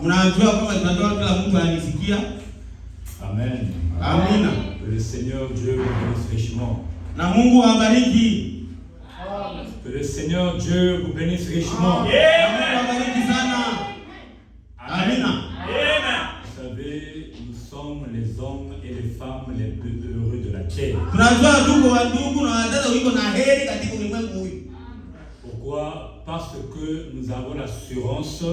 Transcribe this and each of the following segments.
Mnajua kama tunajua kila mtu anisikia. Amen. Amina. Que le Seigneur Dieu vous bénisse richement. Na Mungu awabariki. Que le Seigneur Dieu vous bénisse richement. Mungu awabariki sana. Amina. Vous savez, nous sommes les hommes et les femmes les plus heureux de la terre. Tunajua ndugu wa ndugu na wadada wiko na heri katika ulimwengu huu. Pourquoi? Parce que nous avons l'assurance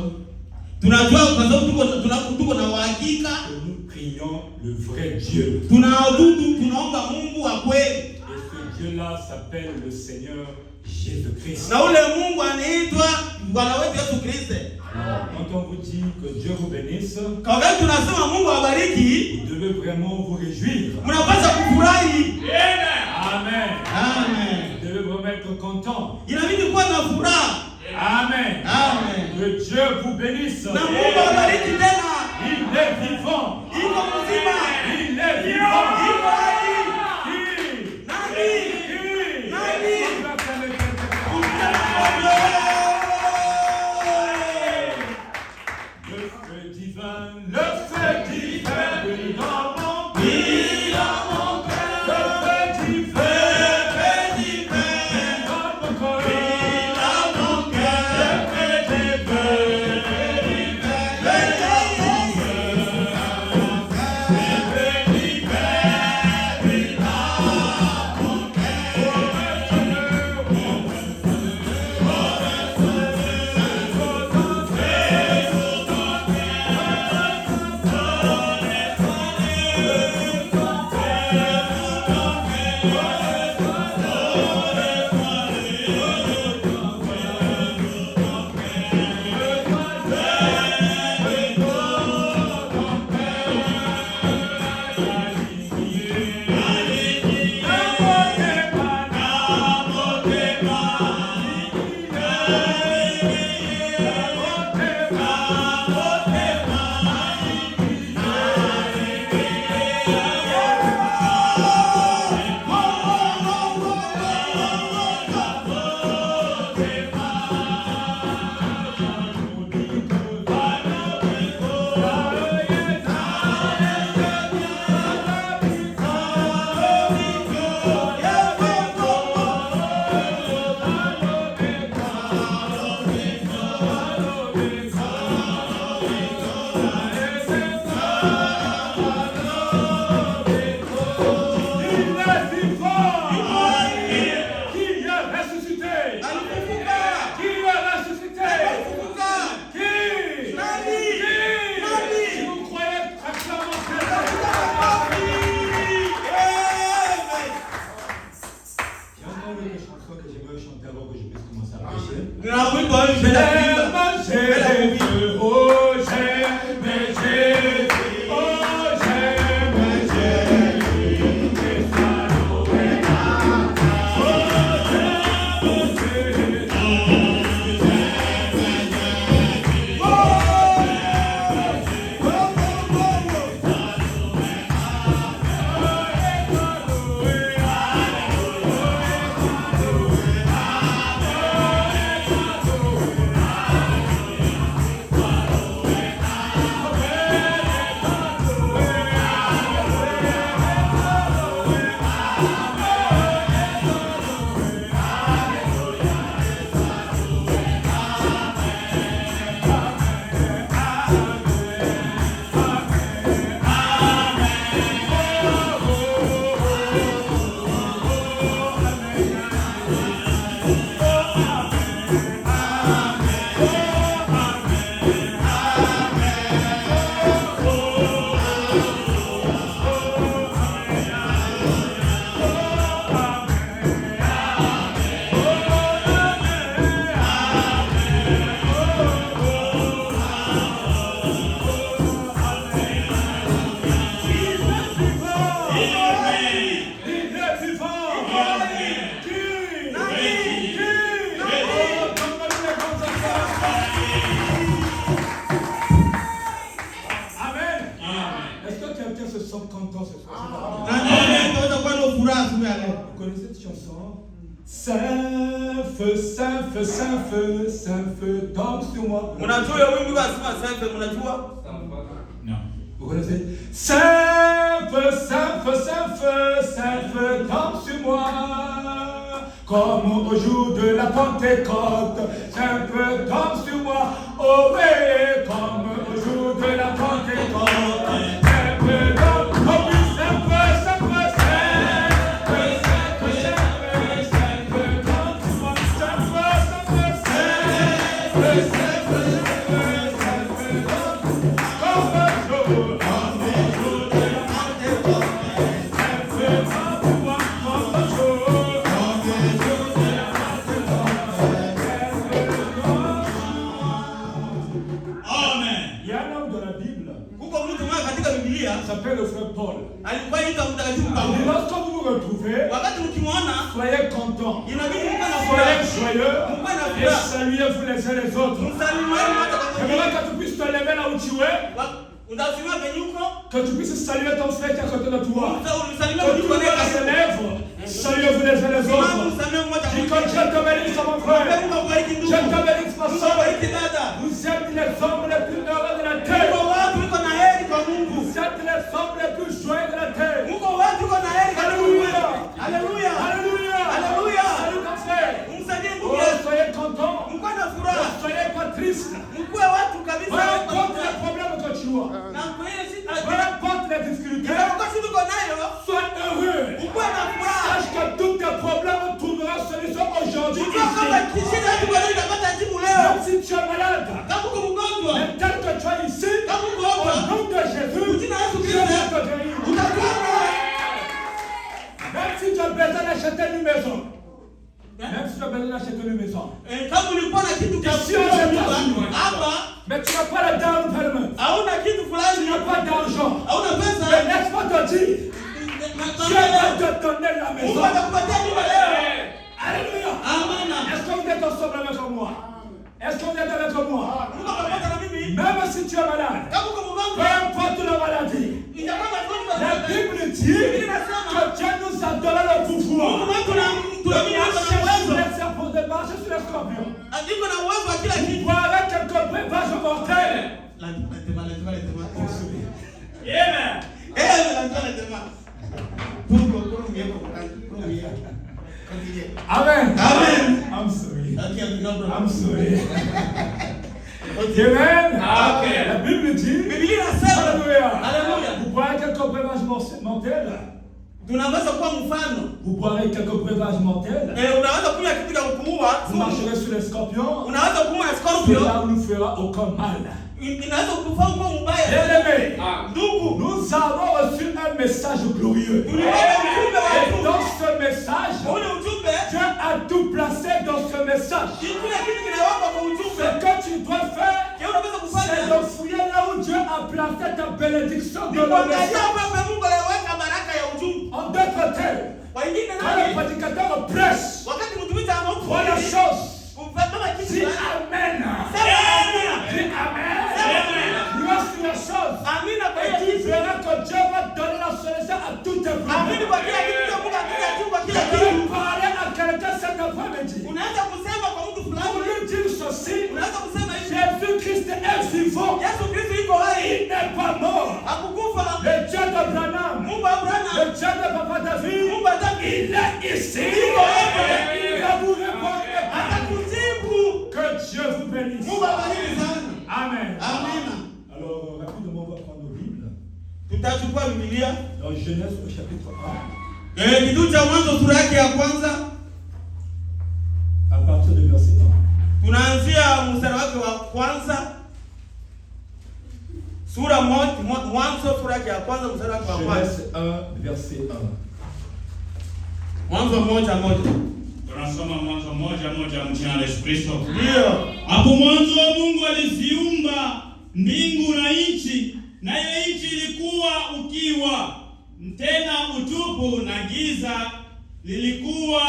Tunajua kwa sababu tuko na uhakika que nous prions le vrai Dieu. Tunaomba Mungu wa kweli. Et ce Dieu-là s'appelle le Seigneur Jésus-Christ. Na ule Mungu anaitwa Bwana wetu Yesu Kristo. Alors, quand on vous dit que Dieu vous bénisse, Kwa wakati tunasema Mungu awabariki, vous devez vraiment vous réjouir. mnapaswa kufurahi. Amen. Amen. Vous devez vraiment être content. Inabidi kuwa na furaha. Amen. Amen. Que Dieu vous bénisse. Na Mungu awabariki tena. Il est vivant. Iko mzima. Il est vivant. Iko hai. Qui? Nani? Nani? Le feu divin, le feu divin, brille dans mon cœur. Le feu divin, brille dans mon cœur. Vous connaissez cette chanson? C'est Saint-Feu, Saint-Feu, Saint-Feu, Saint-Feu, tombe sur moi. Unajua wimbo unasema Saint-Feu, unajua? Non. Vous connaissez? Saint-Feu, Saint-Feu, Saint-Feu, Saint-Feu, tombe sur moi. Comme au jour de la Pentecôte, Saint-Feu, tombe sur moi. Oh oui, comme au jour de la Pentecôte, Saint-Feu, tombe sur moi. S'appelle le frère Paul. Et lorsque vous vous retrouvez, soyez contents, soyez joyeux et saluez-vous les uns les autres. J'aimerais que tu puisses te lever là où tu es, que tu puisses saluer ton frère qui est à côté de toi. Que tout le monde se lève, saluez-vous les uns les autres. Dis que Dieu te bénisse mon frère, Dieu te bénisse ma soeur. Vous êtes les hommes les plus heureux de la terre. Vous êtes les hommes les plus joyeux de la terre. Alléluia. Alléluia. Alléluia. Alléluia. Salut ton frère. Oh, soyez contents. Ne soyez pas tristes. Peu importe les problèmes que tu as. Peu importe les difficultés. Sois heureux. Sache que tous tes problèmes trouveront solution aujourd'hui. Même si tu es malade, même tel que tu es ici, au nom de Jésus, Dieu va te guérir. Même si tu as besoin d'acheter une maison, même si tu as besoin d'acheter une maison, ici aux États-Unis, mais tu n'as pas le down payment, tu n'as pas d'argent, mais laisse-moi te dire, Dieu va te donner la maison. Alléluia. Est-ce que vous êtes ensemble avec moi? Est-ce que vous êtes avec moi? Même si tu es malade, peu importe la maladie, la Bible dit que Dieu nous a donné le pouvoir de marcher sur les serpents, de marcher sur les scorpions. Vous boirez quelques breuvages mortels. Amen. Amen. I'm sorry. I'm sorry. Amen. La Bible dit, Alléluia. Vous boirez quelques breuvages mortels. Vous boirez quelques breuvages mortels. Vous marcherez sur les scorpions. Cela ne fera aucun mal. Bien-aimés, nous avons reçu un message glorieux. Et dans ce message, Dieu a tout placé dans ce message. Ce que tu dois faire, c'est de fouiller là où Dieu a placé ta bénédiction dans le message. En d'autres termes, quand le prédicateur prêche, vois la chose. Dis Amen. Dis Amen. Lorsque la chose, et tu verras que Dieu va donner la solution à tous tes problèmes. Je vais parler à quelqu'un cet après-midi. Pour lui dire ceci, Jésus-Christ est vivant. Il n'est pas mort. Le Dieu d'Abraham, le Dieu de Papa David, il est ici. Il va vous répondre. Que Dieu vous bénisse. Amen. Alors, rapidement, on va prendre nos Bibles. Dans Genèse au chapitre 1. À partir du verset 1. Tunaanzia mstari wake wa kwanza. Sura mwanzo sura ya kwanza mstari wake wa kwanza. Genèse 1 verset 1. Mwanzo moja. Tunasoma Mwanzo moja mjina la Yesu Kristo. Ndio. Hapo mwanzo Mungu aliziumba mbingu na nchi, nayo nchi ilikuwa ukiwa, tena utupu, na giza lilikuwa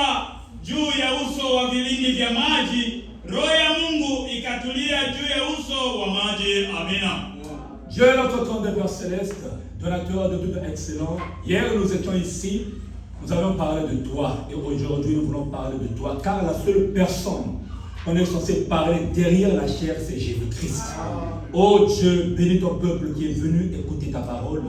juu ya uso wa vilindi vya maji. Roho ya Mungu ikatulia juu ya uso wa maji. Amina. Dieu est notre Père céleste, donateur de tout excellent. Hier nous étions ici. Nous allons parler de toi et aujourd'hui nous voulons parler de toi car la seule personne qu'on est censé parler derrière la chair c'est Jésus-Christ. Oh Dieu, bénis ton peuple qui est venu écouter ta parole.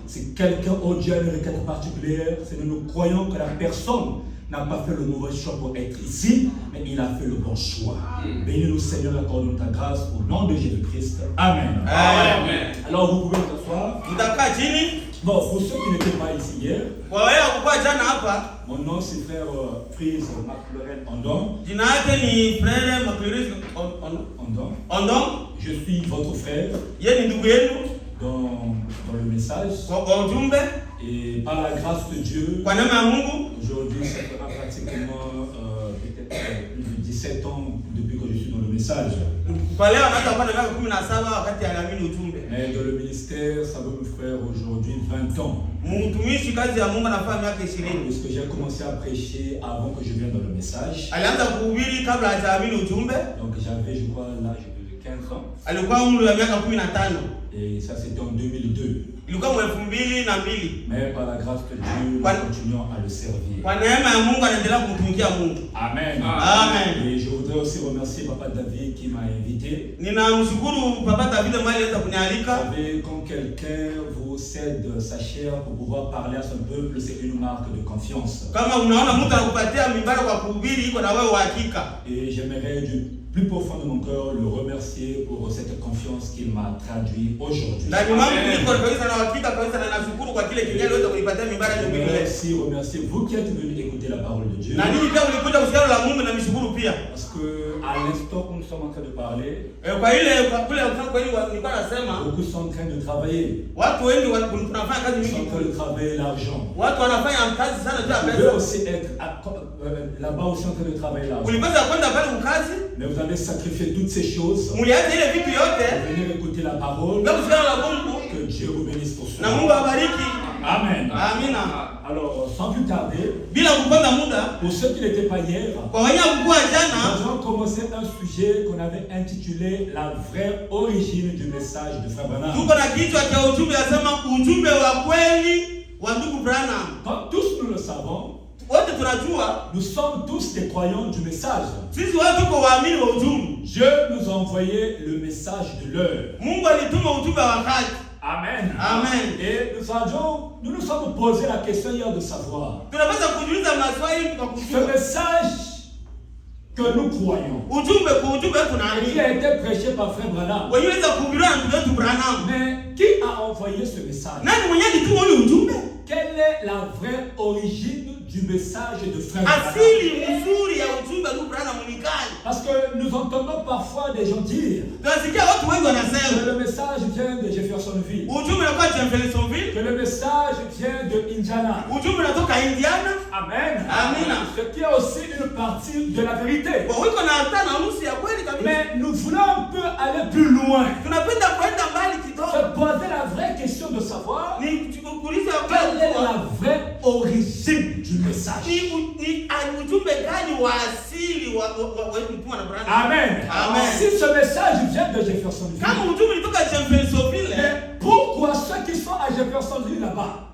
Si quelqu'un, oh Dieu, a une requête particulière, c'est que nous croyons que la personne n'a pas fait le mauvais choix pour être ici, mais il a fait le bon choix. Bénis-nous Seigneur, accorde-nous ta grâce au nom de Jésus-Christ. Amen. Amen. Alors vous pouvez vous asseoir. Bon, pour ceux qui n'étaient pas ici hier, mon nom c'est frère Frise McLaurin Ondon. Ondon. Je suis votre frère dans le message. Et par la grâce de Dieu, aujourd'hui ça fera pratiquement peut-être plus de 17 ans depuis que je suis dans le message. Mais dans le ministère, ça va me faire aujourd'hui 20 ans. Parce que j'ai commencé à prêcher avant que je vienne dans le message. Donc j'avais, je crois, l'âge de 15 ans. Et ça c'était en 2002. Mais par la grâce de Dieu, nous continuons à le servir. Amen. Amen. Et je voudrais aussi remercier Papa David qui m'a invité. Vous savez, quand quelqu'un vous cède sa chair pour pouvoir parler à son peuple, c'est une marque de confiance. Et j'aimerais du plus profond de mon cœur le remercier pour cette confiance qu'il m'a traduit aujourd'hui. J'aimerais aussi remercier vous qui êtes venus écouter la parole de Dieu. Parce que à l'instant où nous sommes en train de parler, beaucoup sont en train de travailler. Ils sont en train de travailler l'argent. Vous pouvez aussi être là-bas aussi en train de travailler l'argent. Mais vous avez sacrifié toutes ces choses. Vous venez écouter la parole. Que Dieu vous bénisse pour cela. Amen. Alors, sans plus tarder, pour ceux qui n'étaient pas hier, nous avons commencé un sujet qu'on avait intitulé La vraie origine du message de Frère Branham. Comme tous nous le savons, nous sommes tous des croyants du message. Dieu nous a envoyé le message de l'heure. Amen. Amen. Et nous nous sommes posé la question hier de savoir ce message que nous croyons, qui a été prêché par Frère Branham, mais qui a envoyé ce message? Quelle est la vraie origine du message de Frère Branham? Parce que nous entendons parfois des gens dire que le message vient de Jeffersonville, que le message vient de Indiana. Amen. Ce qui est aussi une partie de la vérité. Mais nous voulons un peu aller plus loin, se poser la vraie question de savoir quelle est la vraie origine du message. Amen. Si ce message vient de Jeffersonville, mais pourquoi ceux qui sont à Jeffersonville là-bas,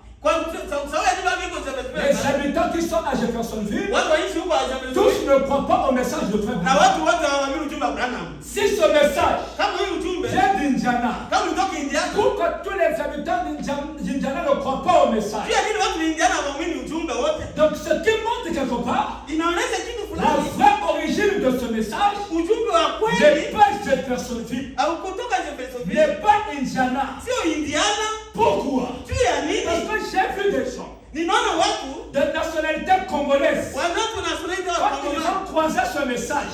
les habitants qui sont à Jeffersonville, tous ne croient pas au message de Frère Branham? Si ce message vient d'Indiana, pourquoi tous les habitants d'Indiana ne croient pas au message? Donc ce qui montre quelque part la vraie origine de ce message n'est pas Jeffersonville, n'est pas Indiana. Pourquoi? Parce que j'ai vu des gens de nationalité congolaise, quand ils ont croisé ce message,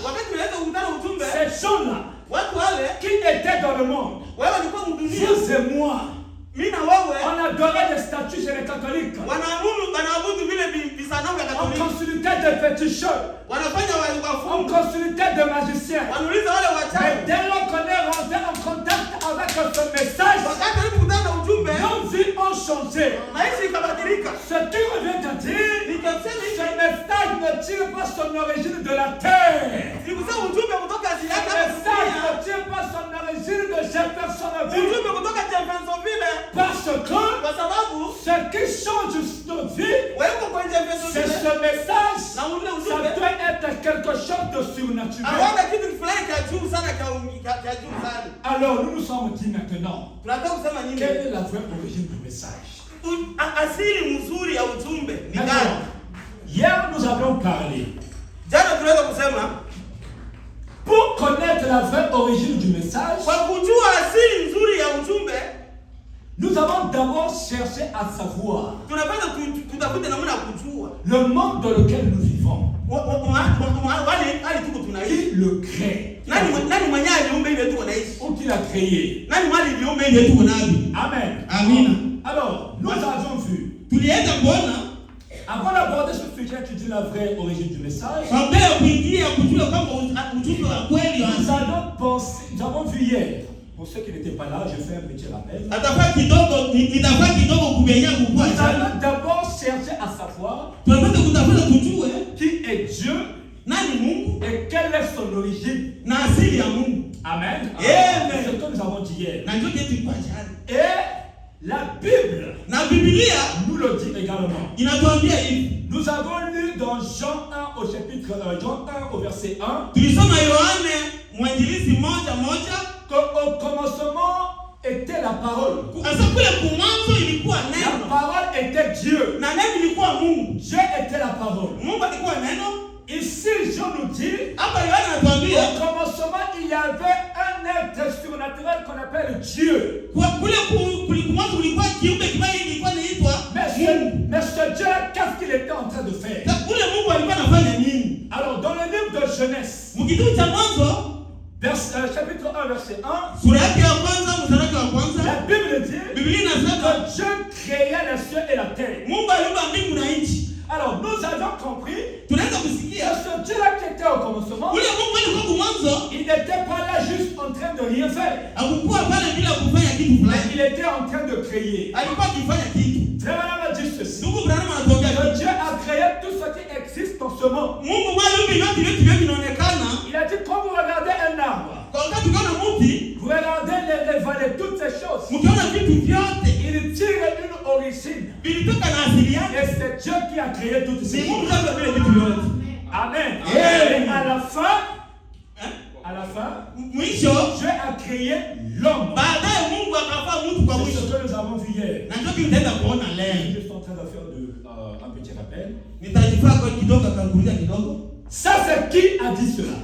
ces gens-là qui étaient dans le monde, vous et moi, on adorait les statues chez les catholiques, on consultait des féticheurs, on consultait des magiciens. Mais dès lors qu'on est rentré en contact avec ce message, nos vies ont changé. Ce qui revient à dire, ce message ne tire pas son origine de la terre. Ce message ne tire pas son origine de Jeffersonville. Parce que ce qui change nos vies, message, ça doit être quelque chose de surnaturel. Alors nous nous sommes dit maintenant, quelle est la vraie origine du message? Hier nous avons parlé. Pour connaître la vraie origine du message, nous avons d'abord cherché à savoir le monde dans lequel nous vivons. Qui le crée? Ou qui l'a créé? Amen. Alors, nous avons vu. Avant d'aborder ce sujet qui dit la vraie origine du message, nous avons vu hier. Pour ceux qui n'étaient pas là, je fais un petit rappel. Nous allons d'abord chercher à savoir qui est Dieu et quelle est son origine. Amen. C'est ce que nous avons dit hier. Et la Bible nous le dit également. Nous avons lu dans Jean 1 au chapitre Jean 1 au verset 1. Qu'au commencement était la parole. La parole était Dieu. Dieu était la parole. Ici, Jean nous dit, au commencement, il y avait un être surnaturel qu'on appelle Dieu. Mais ce Dieu-là, qu'est-ce qu'il était en train de faire? Alors, dans le livre de Genèse, chapitre 1, verset 1, la Bible dit que Dieu créa les cieux et la terre. Alors, nous avons compris que ce Dieu-là qui était au commencement, il n'était pas là juste en train de rien faire. Mais il était en train de créer. Très bien, on a dit ceci. Que Dieu a créé tout ce qui existe en ce monde. Il a dit, quand vous regardez un arbre, vous regardez les vallées, toutes ces choses, il tire une origine. Et c'est Dieu qui a créé toutes ces choses. Amen. Et à la fin, Dieu a créé l'homme. C'est ce que nous avons vu hier. Je suis en train de faire un petit rappel. Ça, c'est qui a dit cela?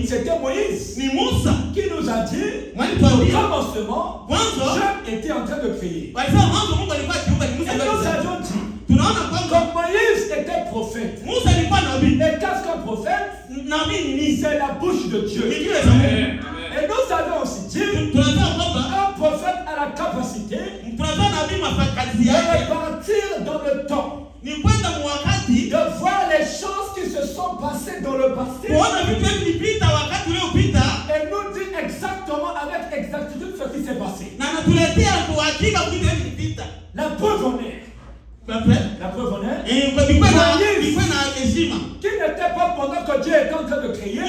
C'était Moïse qui nous a dit au commencement, Dieu était en train de créer. Et nous avions dit que Moïse était prophète. Et qu'est-ce qu'un prophète? C'est la bouche de Dieu. Et nous avons aussi dit qu'un prophète a la capacité de repartir dans le temps, de voir les choses qui se sont passées dans le passé et nous dit exactement avec exactitude ce qui s'est passé. La preuve en est. Qui n'était pas pendant que Dieu était en train de créer. Il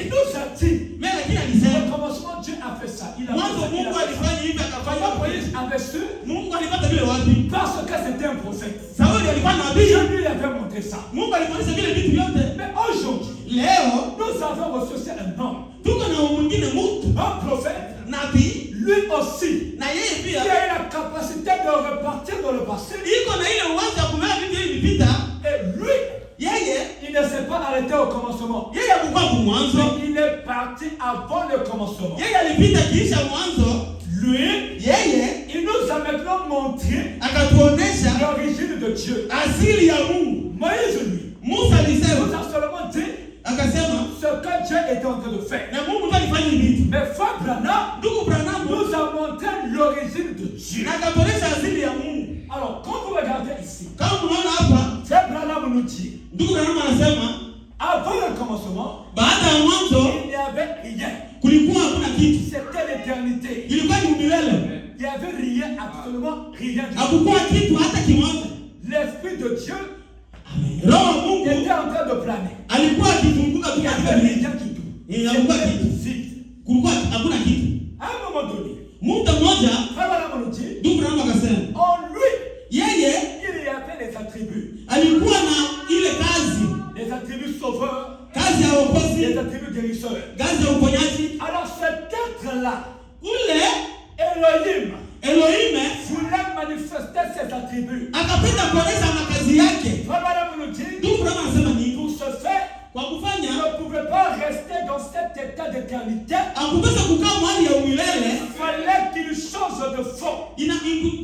nous a dit. Au commencement, Dieu a fait ça. Il a fait ça. Comment Moïse avait su? Parce que c'était un prophète. Dieu lui avait montré ça. Mais aujourd'hui, nous avons reçu un homme, un prophète, lui aussi, qui a la capacité de repartir dans le passé. Et lui, il ne s'est pas arrêté au commencement. Mais il est parti avant le commencement. Lui, il nous a maintenant montré l'origine de Dieu. Moïse, lui, nous a seulement dit ce que Dieu était en train de faire. Mais Frère Branham nous a montré l'origine de Dieu. Alors, quand vous regardez ici, Frère Branham nous dit, avant le commencement, il n'y avait rien. C'était l'éternité. Il n'y avait rien, absolument rien. L'Esprit de Dieu était en train de planer. Il n'y avait rien du tout. C'était vide. À un moment donné, Frère Branham nous dit, en lui, il y avait les Allah, ule Elohim voulait manifester ses attributs. akapenda kuonyesha makazi yake. Frère nous dit, Ndugu Branham anasema nini? pour ce faire, Kwa kufanya ne pouvait pas rester dans cet état d'éternité. akupesa kukaa mahali ya umilele, Il fallait qu'il change de fond. inabidi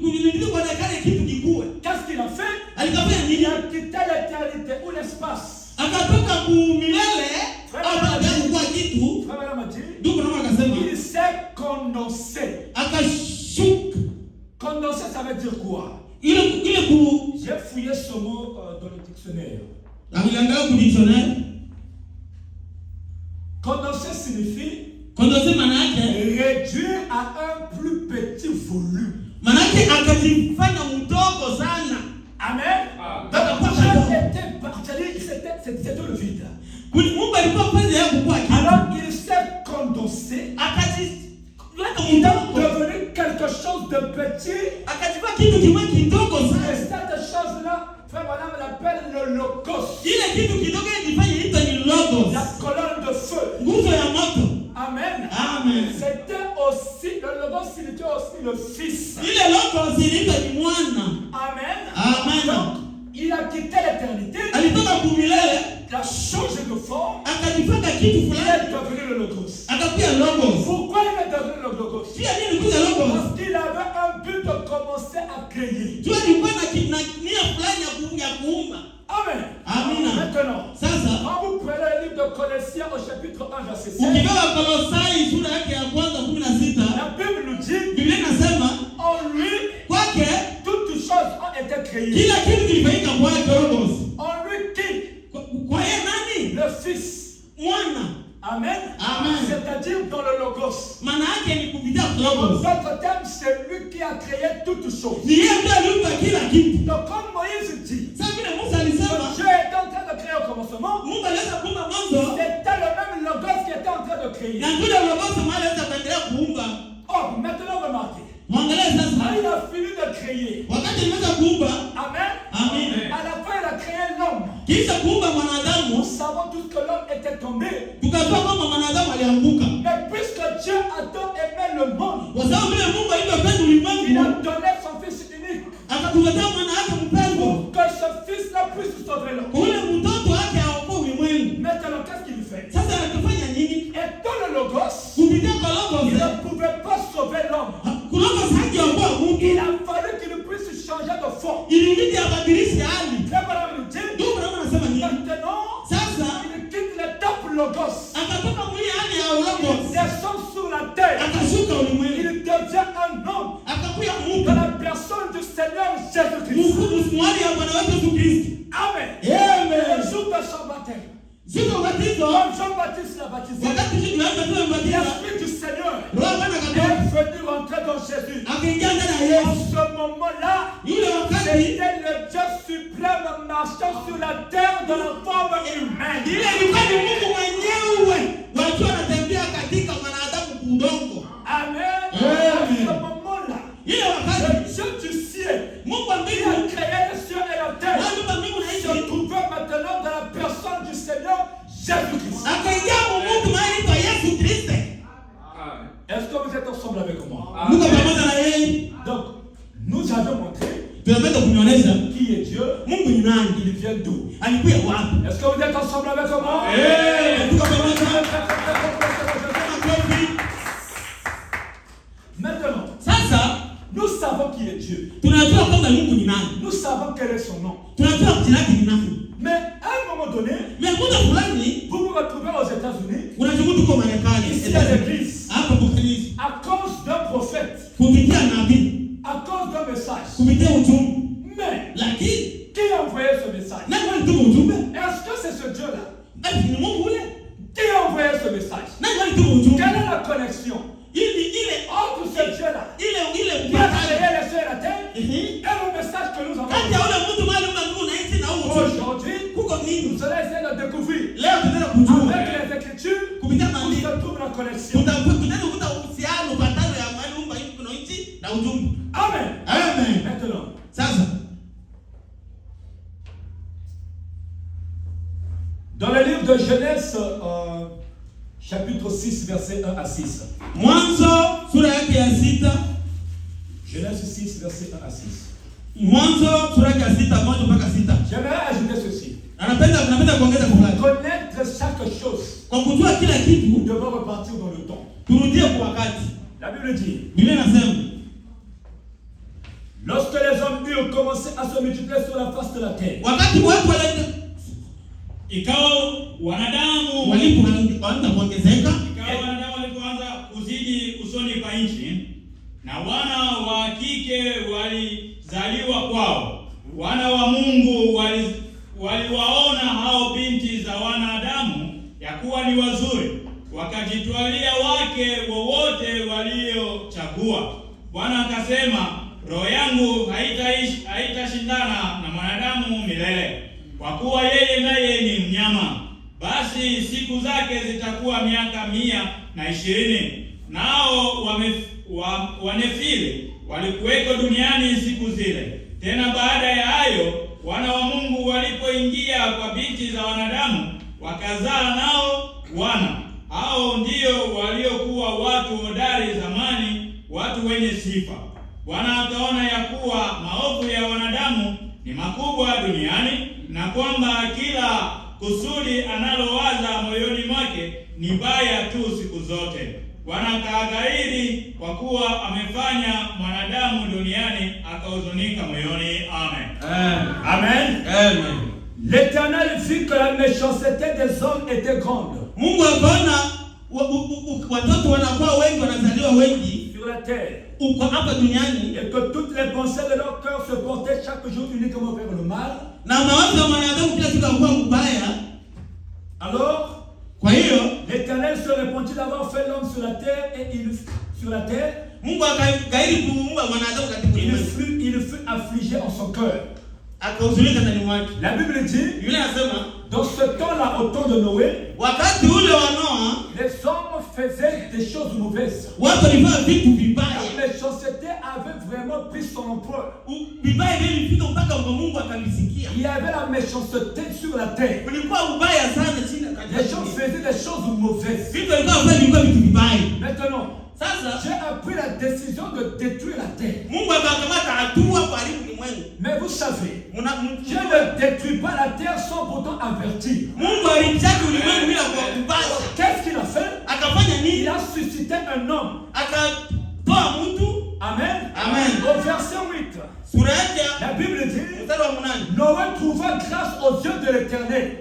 kuonekane kitu kikue. Qu'est-ce qu'il a fait? Alikafanya Il nini? a quitté l'éternité ou l'espace. Akatoka kumilele au kuwa kitu. Frère Branham a dit, Ndugu Branham akasema il s'est condensé. akashuka. Condensé, ça veut dire quoi? Ile ku J'ai fouillé ce mot dans le dictionnaire. Aliangalia ku dictionnaire. Condensé signifie Condensé maana yake réduire à un plus petit volume. maana yake akajifanya mdogo sana. Amen. C'était le vide. Mungu alikuwa pale yako kwa kitu. Alors il s'est condensé. Il est devenu quelque chose de petit. Akajifanya kitu kimoja kidogo Et sana. cette chose-là, frère Branham l'appelle le logos. Ile kitu kidogo ilifanya itwa ni logos. La colonne de feu. Nguzo ya moto. Amen. Amen. C'était aussi, le logos c'était aussi le fils. Ile logos ilitwa ni mwana. Amen. Amen. Donc, il a quitté l'éternité. Alitoka kumilele, Il a changé de forme. akajifanya kitu Il fulani. est devenu le logos. Akakuwa logos. Pourquoi il est devenu le logos? Pia nini kuja logos? Parce qu'il avait un but de commencer à créer. Tu alikuwa na nia fulani ya kuumba. Amen. Amina. Maintenant, Sasa quand vous prenez le livre de Colossiens au chapitre 1, verset 7, ukibeba Kolosai sura yake ya kwanza 16, la Bible nous dit, Biblia inasema en lui, kwake toutes choses ont été créées. kila kitu kilifanyika kwake logos. En lui qui? Kwa yeye nani? Le Fils. Mwana. Amen. Amen. C'est-à-dire dans le logos. Maana yake ni kupitia En logos. d'autres termes, c'est lui qui a créé toutes choses. Ni yeye ndiye aliumba kila kitu. Donc comme Moïse dit, Sasa vile Musa alisema Dieu était en train de créer au commencement, Mungu aliweza kuumba mwanzo c'était le même logos qui était en train de créer. na vile logos mali aliweza kuendelea kuumba. Oh, maintenant remarquez. Mwangalie Quand sasa il a fini de créer, wakati aliweza kuumba, Amen. amen, À la fin, il a créé l'homme. kisha kuumba Nous mwanadamu, savons tous que l'homme était tombé. tukajua kwamba mwanadamu alianguka. Mais puisque Dieu a tant aimé le monde, Kwa sababu vile Mungu alivyopenda il a ulimwengu, donné son Fils unique akatuletea mwana wake mpendwa, pour que ce Fils-là puisse sauver l'homme. ule mtoto wake aokoe ulimwengu. Maintenant, qu'est-ce qu'il fait? Sasa anatufanya nini? Et dans le logos, Kupitia kwa il logos, ne pouvait pas sauver l'homme. logos hajaokoa mtu. Il a fallu qu'il puisse changer de forme. Ilibidi abadilishe hali. Frère Branham nous dit, Ndio Branham anasema nini? maintenant, Sasa il quitte l'étape logos. akatoka mwili hali ya Il logos, descend sur la terre. akashuka ulimwengu, Il devient un homme akakuya dans Mungu. la personne du Seigneur Jésus-Christ. Mwali ya Bwana wetu Yesu Kristo. Amen. Amen. Le jour de son baptême, Siku ya ubatizo, comme Jean-Baptiste l'a baptisé, wakati tunaanza tu ubatizo, l'Esprit du Seigneur Roho Bwana est akatoka, venu rentrer dans Jésus. akaingia ndani ya En Yesu. ce moment-là, Yule wakati c'était le Dieu suprême marchant sur la terre dans la forme humaine. ile ilikuwa ni Mungu mwenyewe wakiwa wanatembea katika mwanadamu kudongo. Amen. Amen. En ce moment-là, Ile le wakati Dieu du ciel Mungu wa qui a mbingu créé les cieux et la terre aliumba mbingu na se nchi, trouvait maintenant dans la personne du Seigneur Jésus-Christ. akaingia Mungu mahali kwa Yesu Kristo. Est-ce que vous êtes ensemble avec moi? Mungu pamoja na yeye. Donc, nous avons montré Tunapenda kunionyesha qui est Dieu, Mungu ni nani, il vient d'où. alikuwa wapi. Est-ce que vous êtes ensemble avec moi? Tuko pamoja. Maintenant, Sasa nous savons qui est Dieu. tunajua kwamba Mungu ni nani. Nous savons quel est son nom. Tunajua jina lake ni nani. Mais à un moment donné, Mais muda fulani vous vous retrouvez aux États-Unis, unajua tuko Marekani. ici à l'église, Hapa kwa kanisa. à cause d'un prophète, Kupitia nabii, à cause d'un message. kupitia ujumbe. Mais Lakini qui a envoyé ce message? nani alituma ujumbe? Est-ce que c'est ce Dieu-là? Basi ni Mungu ule. Qui a envoyé ce message? Nani alituma ujumbe? Quelle est la connexion Ile entre ce Dieu-là ile qui a créé les cieux et la terre ehe. et le message que nous avons? Kati ya ule mtu mali una Mungu na nchi na ujumbe. Aujourd'hui, Kuko nini? nous allons essayer de découvrir Leo tunaenda kujua. avec les Écritures Kupitia où maandiko. se trouve la connexion. Tunaenda kukuta uhusiano patano ya mali umba kuna nchi na ujumbe. Amen. Amen. Maintenant, Sasa dans le livre de Genèse, chapitre 6, versets 1 à 6. Mwanzo 6. Genèse 6, verset 1 à 6. Mwanzo sura ya 6 mwanzo mpaka 6. J'aimerais ajouter ceci. Napenda kuongeza fulani. Connaître chaque chose. Kwa kujua kila kitu, Nous devons repartir dans le temps. turudie kwa wakati. La Bible dit, Biblia inasema, lorsque les hommes eurent commencé à se multiplier sur la face de la terre, wakati watu ikawa wanadamu walipoanza kuongezeka, walipoanza kuzidi usoni pa nchi, na wana wa kike walizaliwa kwao. Wana wa Mungu waliwaona hao binti za wanadamu ya kuwa ni wazuri, wakajitwalia wake wowote waliochagua. Bwana akasema, roho yangu haitashindana na mwanadamu milele, kwa kuwa yeye naye ni mnyama. Basi siku zake zitakuwa miaka 120. Nao wanefili walikuweko duniani siku zile. Tena baada ya hayo, wana wa Mungu walipoingia kwa binti za wanadamu, wakazaa nao wana. Hao ndio waliokuwa watu hodari zamani, watu wenye sifa. Bwana akaona ya kuwa maovu ya wanadamu ni makubwa duniani, na kwamba kila kusudi analowaza moyoni mwake ni baya tu siku zote. Bwana akaghairi kwa kuwa amefanya mwanadamu duniani, akahuzunika moyoni. Amen. Amen. amen. L'Éternel vit que la méchanceté des hommes était grande. Mungu akaona watoto wanakuwa wengi, wanazaliwa wengi sur la terre, uko hapa duniani, et que toutes les pensées de leur cœur se portaient chaque jour uniquement vers le mal. Na mawazo ya mwanadamu kila siku yalikuwa mbaya. Alors, kwa hiyo l'Éternel se répandit d'avoir fait l'homme sur la terre, et sur la terre, Mungu akagairi kuumba mwanadamu katika ulimwengu. Il fut affligé en son cœur. Akahuzunika ndani mwake. La Bible dit, Biblia inasema, dans ce temps-là, au temps de Noé, wakati ule wa Noa, les hommes faisaient des choses mauvaises. watu walifanya vitu vibaya. La méchanceté avait vraiment pris son emploi. Vibaya vile vilifika mpaka kwa Mungu akalisikia. Il y avait la méchanceté sur la terre. Kulikuwa ubaya sana chini ya Les gens faisaient des choses mauvaises. vitu walikuwa wanafanya vilikuwa vitu vibaya. Maintenant, Sasa Dieu a pris la décision de détruire la terre. Mungu akakamata hatua kuharibu ulimwengu. Mais vous savez, Dieu ne détruit pas la terre sans pourtant avertir. Mungu alichaki ulimwengu bila kuwakubali. Qu'est-ce qu'il a fait? Akafanya nini? Il a suscité un homme. Akatoa mtu. Amen. Amen. Au verset 8, Sura yake la Bible dit, mstari wa 8. Noé trouva grâce aux yeux de l'Éternel.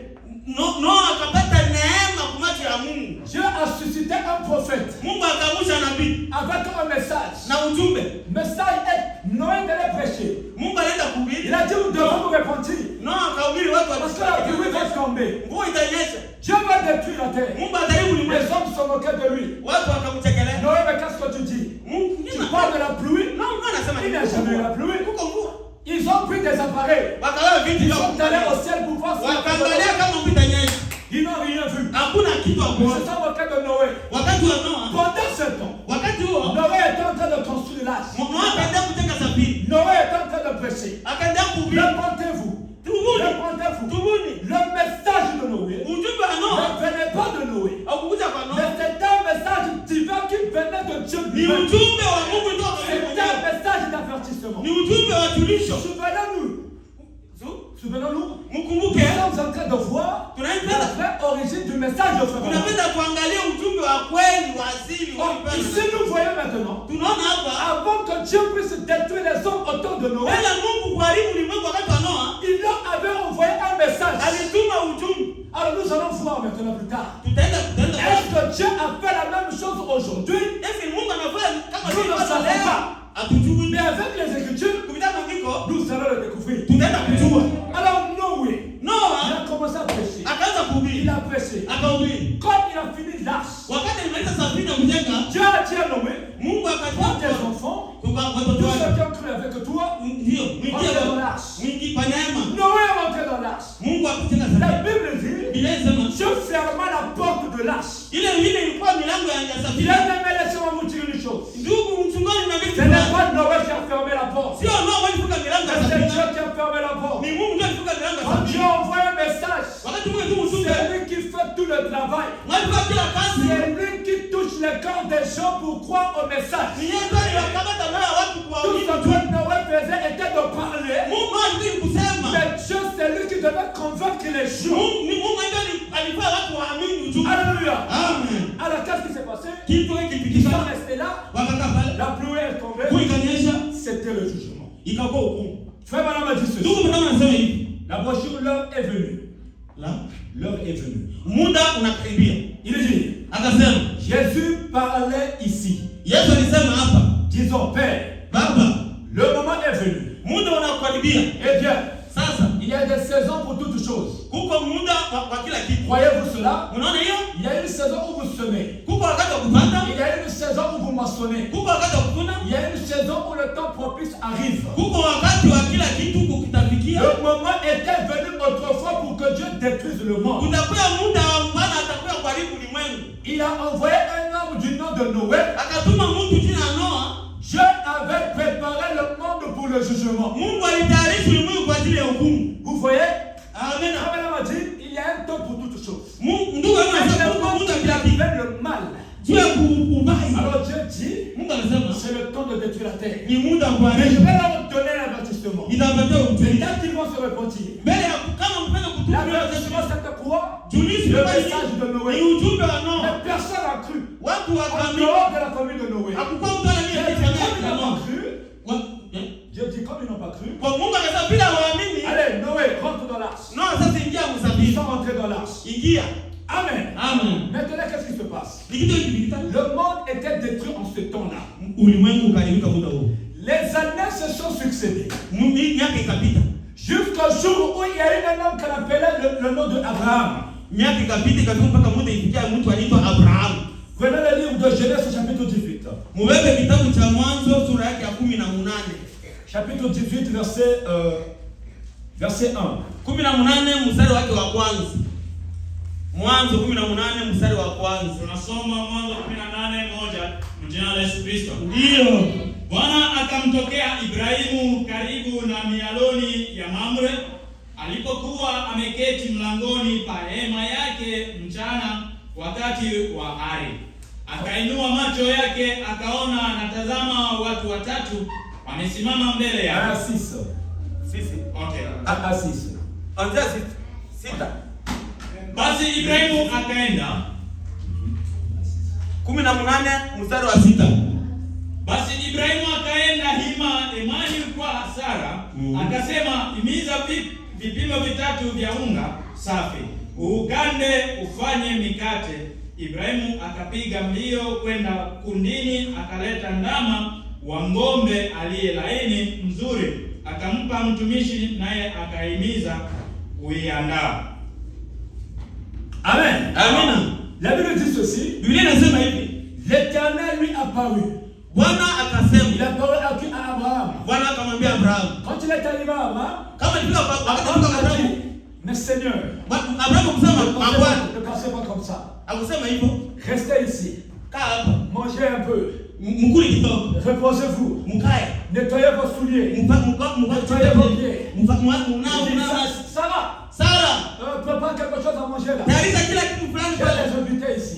Noa akapata neema kwa macho ya Mungu. Dieu a suscité un prophète. Mungu akamusha nabii avec un message. na ujumbe. Message est Noé d'aller prêcher. Mungu alienda kuhubiri. Il a dit nous devons nous repentir. Noa akahubiri watu Parce que la pluie va tomber. Mvua itanyesha. Dieu va détruire la terre. Mungu ataharibu Les ulimwengu. hommes se moquaient de lui. Watu wakamchekelea. Noé, mais qu'est-ce que tu dis? Tu parles de la pluie? Non, anasema Il n'y a jamais eu la pluie. kuko mvua. Ils ont pris des appareils. Wakawa vitu Ils vya sont allés au ciel pour voir si wakaangalia kama mvua itanyesha. ils n'ont rien vu. Hakuna kitu hapo. Ils se sont moqués de Noé. Wakati wa Noa, Pendant ce temps, wakati huo Noé était en train de construire l'arche. Noa akaenda kujenga safina. Noé était en train de prêcher. Akaenda kuhubiri. Répentez-vous. Tubuni. Répentez-vous. Tubuni. Le message de Noé Ujumbe wa ne Noa venait pas de Noé. haukuja kwa Noa. Mais c'était un message divin qui venait de Dieu Ni lui-même. ujumbe wa Mungu ndio C'était un message d'avertissement. ni ujumbe wa julisho. Souvenons-nous. Souvenons-nous. Mkumbuke Nous sommes en train de voir la vraie origine du message de Frère. tunapenda kuangalia ujumbe wa kweli wa asili wa Ici nous voyons maintenant. tunaona hapa Avant que Dieu puisse détruire les hommes au temps de Noé, bila Mungu kuharibu ulimwengu wakati wa Noa il leur avait envoyé un message. alituma ujumbe. Alors nous allons voir maintenant plus tard. Tutaenda Est-ce que Dieu a fait la même chose aujourd'hui? Esi Mungu anafanya kama Nous ne savons pas. Hatujui. Mais avec les Écritures, Kupitia maandiko nous allons le découvrir. tutaenda kujua. Alors Noé, il Noa a commencé à prêcher. akaanza kuhubiri. Il a prêché. Akahubiri. Quand il a fini l'arche, Wakati alimaliza safina kujenga, Dieu a dit à Noé, Mungu prends akatoa tes enfants, kwa watoto tous wake. ceux qui ont cru avec toi, Ndio, mwingie kwa neema. Noé est rentré dans l'arche. Mungu akujenga La safina. Bible dit, Biblia inasema Dieu ferma la porte de l'arche. ile ilikuwa milango ya Il safina. a même laissé moi vous dire une chose. Ndugu mchungaji na Ce n'est pas Noé qui a fermé la porte. sio Noa alifunga milango ya C'est Dieu safina. qui a fermé la porte. Ni Mungu ndiye alifunga milango ya Quand Dieu safina. envoie un message, Wakati Mungu alituma ujumbe, c'est lui qui fait tout le travail. mwalifunga kila kazi. C'est lui qui touche les cœurs des gens pour croire au message. Tout ce que Noé faisait était de parler. Mais Dieu, c'est lui qui devait convaincre les gens. Alléluia. Amen. Alors qu'est-ce qui s'est passé? Ils sont restés là. La pluie est tombée. C'était le jugement. Frère Madame a dit ceci. La brochure, l'heure est venue. L'heure est venue. Il dit, Jésus parlait ici. Disons, Père, le moment est venu. Eh bien, il y a des saisons pour toutes choses. Croyez-vous cela? Il y a une saison où vous semez. Il y a une saison où vous moissonnez. Il y a une saison où le temps propice arrive. Le moment était venu autrefois pour que Dieu détruise le monde. Il a envoyé un homme du nom de Noé. Dieu avait préparé le monde pour le jugement. Vous voyez? Amen. Amen a dit, il y a un temps pour toutes choses. Le mal. Alors Dieu dit, c'est le temps de détruire la terre. Mais je vais leur donner l'avertissement. Quand ils vont se repentir, l'avertissement c'était quoi? Le message de Noé. Mais personne n'a cru. En dehors de la famille de Noé. Dieu dit comme ils n'ont pas cru. Allez, Noé, rentre dans l'arche. Ils sont rentrés dans l'arche. Amen. Maintenant, qu'est-ce qui se passe? Le monde était détruit en ce temps-là. Les années se sont succédées. Jusqu'au jour où il y a eu un homme qu'on appelait le nom de Abraham. Prenez le livre de Genèse chapitre 18. Chapitre 18 verset 1. Mwanzo 18 mstari wa kwanza. Tunasoma Mwanzo 18:1 mjina la Yesu Kristo. Ndio. Bwana akamtokea Ibrahimu karibu na mialoni ya Mamre alipokuwa ameketi mlangoni pa hema yake mchana wakati wa ari. Akainua macho yake akaona na tazama watu watatu wamesimama mbele yake. Sisi. Okay. Sisi. Sita. Basi Ibrahimu akaenda 18 mstari wa 6. Basi Ibrahimu akaenda hemani kwa Sara, akasema, imiza vipimo 3 vya unga safi, ukande ufanye mikate. Ibrahimu akapiga mbio kwenda kundini, akaleta ndama wa ng'ombe aliye laini mzuri, akampa mtumishi, naye akaimiza kuiandaa. Amen. Amen. La Bible dit ceci. Biblia inasema hivi. L'Éternel lui apparut. Bwana akasema. Il apparut à Abraham. Bwana akamwambia Abraham. Quand il est arrivé à Abraham, kama ilifika Abraham, mais Seigneur, Abraham kusema ne passez pas comme ça. Akusema hivyo. Restez ici. Kaa hapa. Mangez un peu. Mkuli kidogo. Reposez-vous. Mkae. Nettoyez vos souliers. Nettoyez vos pieds. Sarah, prépare quelque chose à manger là. J'ai des invités ici.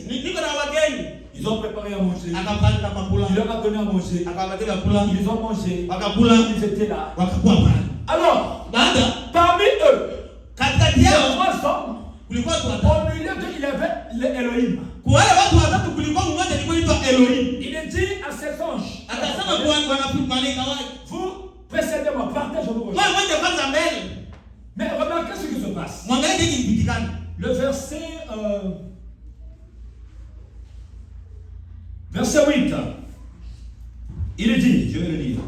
Ils ont préparé à manger. Il leur a donné à manger. Ils ont mangé. Ils étaient là. Alors, parmi eux, il y a 3 hommes. Au milieu d'eux, il y avait l'Elohim. Il est dit à ses anges, vous précédez-moi, partez-vous. Mais remarquez ce qui se passe. Le verset 8. Il est dit, je vais le lire.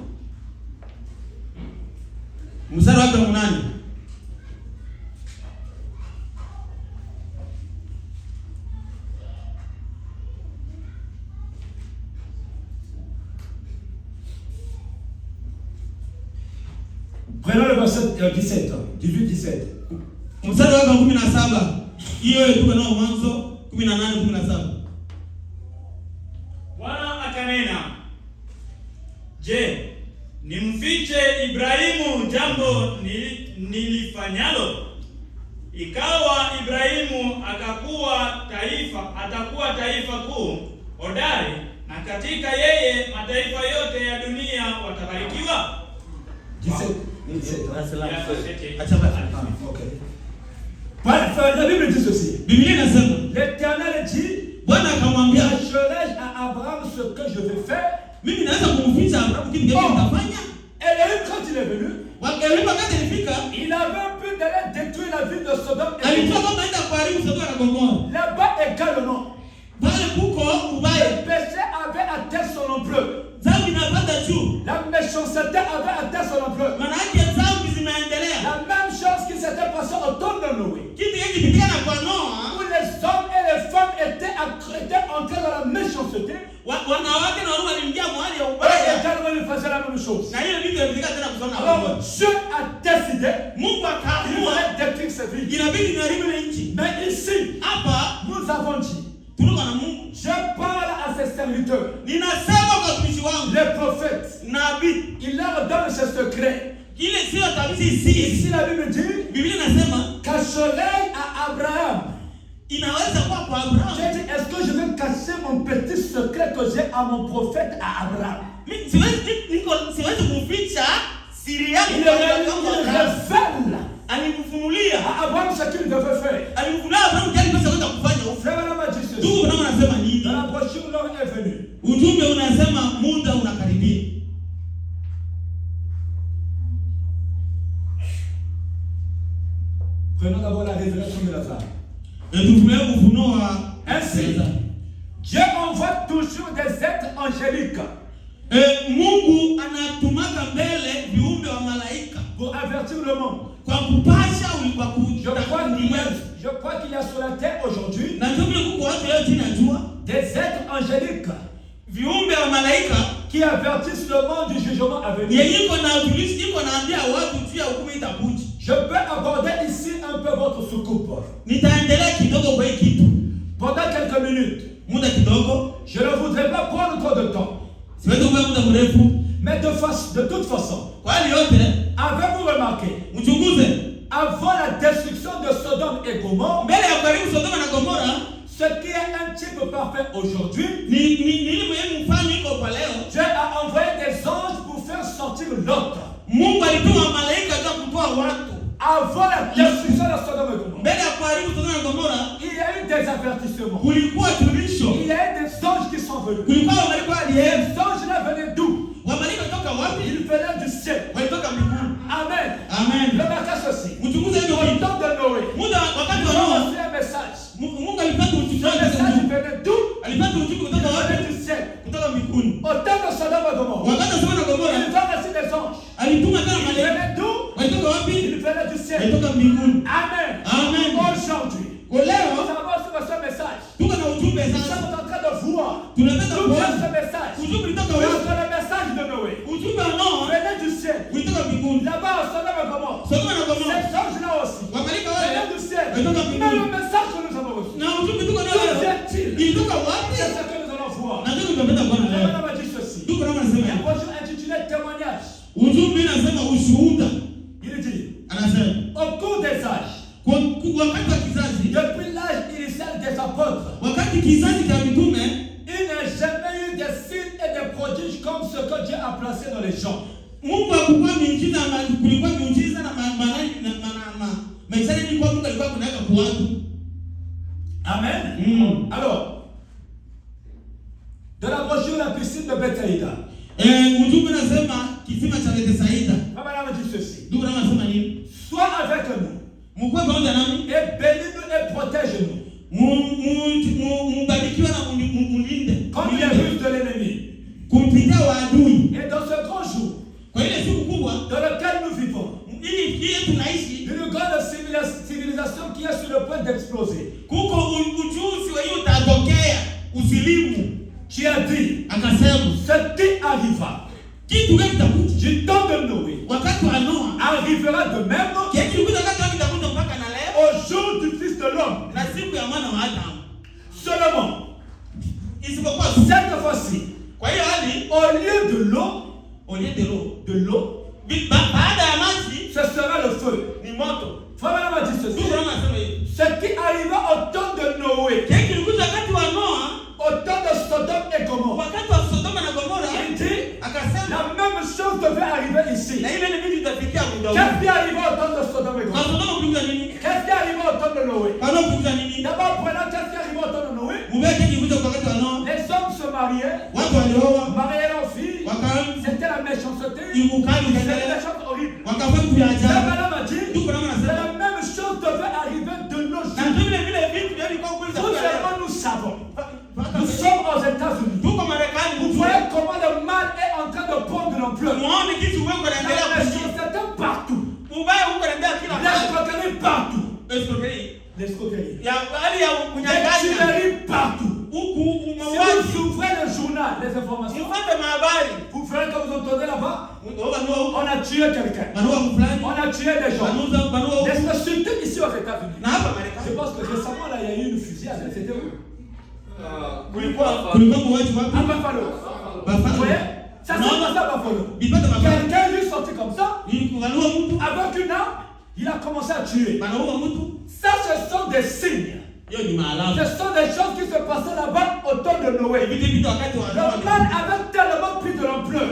Prenons le verset 17. 18-17. Mstari wa 17. Hiyo tuko nao Mwanzo 18:17. Bwana akanena, je, nimfiche Ibrahimu jambo nilifanyalo? Ikawa Ibrahimu atakuwa taifa kuu hodari, Na katika yeye mataifa yote ya dunia watabarikiwa. 17. La Bible dit ceci. L'Éternel dit, cacherai à Abraham ce que je vais faire. Et quand il est venu, il avait un peu d'aller détruire la ville de Sodome et Gomorrhe. Là-bas également, le péché avait atteint son ampleur. La méchanceté avait atteint son ampleur. La même chose qui s'était passée au temps de Noé. Où les hommes et les femmes étaient entrés dans la méchanceté. Et ils faisaient la même chose. Alors Dieu a décidé qu'il fallait détruire cette ville. Mais ici, nous avons dit, je parle à ses serviteurs, les prophètes, il leur donne ce secret. Ici la Bible dit, cacherai à Abraham. J'ai dit, est-ce que je vais cacher mon petit secret que j'ai à mon prophète, à Abraham? Il révèle à Abraham ce qu'il devait faire. Frère m'a dit ceci. Dans la brochure, l'heure est venue. Prenons d'abord la révélation de Lazare. Ainsi, Dieu envoie toujours des êtres angéliques pour avertir le monde. Je crois qu'il y a sur la terre aujourd'hui des êtres angéliques qui avertissent le monde du jugement à venir. Je peux aborder ici un peu votre soucoupe. Pendant quelques minutes. Je ne voudrais pas prendre trop de temps. Mais de toute façon, avez-vous remarqué, avant la destruction de Sodome et Gomorre, ce qui est un type parfait aujourd'hui, Dieu a envoyé des anges pour faire sortir l'autre. Avant la destruction de Sodome et Gomorre, il y a eu des avertissements. Il y a eu des anges qui sont venus. Les anges là venaient d'où? Ils venaient du ciel. Amen. Amen. Le marquage aussi. Au temps de Noé, nous avons reçu un message. Le message venait d'où? Il venait du ciel. Au temps de Sodome et Gomorre, ils ont reçu des anges. Ils venaient d'où? Il venait du ciel. Amen. Amen. Aujourd'hui, nous avons reçu ce message. Nous sommes en train de voir ce message. C'est le message de Noé. Venait du ciel. Là-bas, au Sodome et Gomorre, ces anges-là aussi venaient du ciel. Mais le message que nous avons reçu, d'où vient-il? C'est ce que nous allons voir. On m'a dit ceci. Il y a un projet intitulé témoignage. Il dit, au cours des âges, depuis l'âge initial des apôtres, il n'a jamais eu des signes et des prodiges comme ce que Dieu a placé dans les gens. Amen. Alors, de la brochure La piscine de Bethsaïda, Papa m'a dit ceci. Sois avec nous et bénis-nous et protège-nous comme les ruses de l'ennemi. Et dans ce grand jour dans lequel nous vivons, une grande civilisation qui est sur le point d'exploser, qui a dit ce qui arriva du temps de Noé arrivera de même au jour du Fils de l'homme. Seulement, cette fois-ci, au lieu de l'eau, ce sera le feu. Frère m'a dit ceci. Ce qui arriva au temps de Noé, au temps de Sodome et Gomorre, chose devait arriver ici. Qu'est-ce qui est arrivé au temps de Sodome et Gomorrhe? Qu'est-ce qui est arrivé au temps de Noé? D'abord, prenons qu'est-ce qui est arrivé au temps de Noé. Les hommes se mariaient, mariaient leurs filles. C'était la méchanceté. C'était la méchanceté horrible. La madame a dit, la même chose devait arriver de nos jours. Nous savons. Nous sommes aux États-Unis. Vous voyez comment le mal est en train de prendre de l'ampleur. La méchanceté partout. L'escroquerie partout. L'escroquerie. Les tueries partout. Si vous ouvrez le journal, les informations, vous verrez que vous entendez là-bas, on a tué quelqu'un. On a tué des gens. N'est-ce que ici aux États-Unis? Je pense que récemment, là, il y a eu une fusillade. C'était où? À Buffalo. Vous voyez? Ça s'est passé à Buffalo. Quelqu'un lui sorti comme ça, avec une arme, il a commencé à tuer. Ça, ce sont des signes. Ce sont des choses qui se passaient là-bas au temps de Noé. Le mal avait tellement pris de l'ampleur.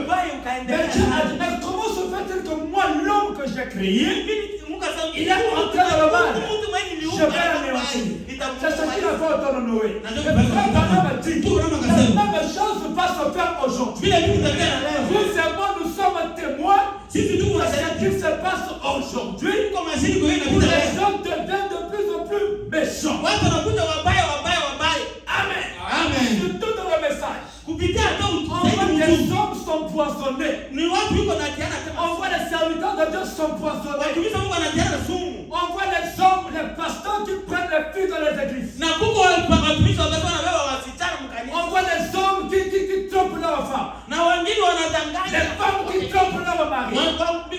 Mais Dieu a dit, mais comment se fait-il que moi, l'homme que j'ai créé, il est entré dans le mal? Je vais l'anéantir. C'est ce qu'il a fait au temps de Noé. Le frère Branham a dit, la même chose va se faire aujourd'hui. Vous et moi, nous sommes témoins de ce qui se passe aujourd'hui. Où les gens deviennent de plus en plus méchants. Amen. Je donne le message. On voit des hommes s'empoisonner. On voit les serviteurs de Dieu s'empoisonner. On voit les hommes, les pasteurs qui prennent les filles dans les églises. On voit les hommes qui trompent leurs femmes. Les femmes qui trompent leurs maris. Les hommes et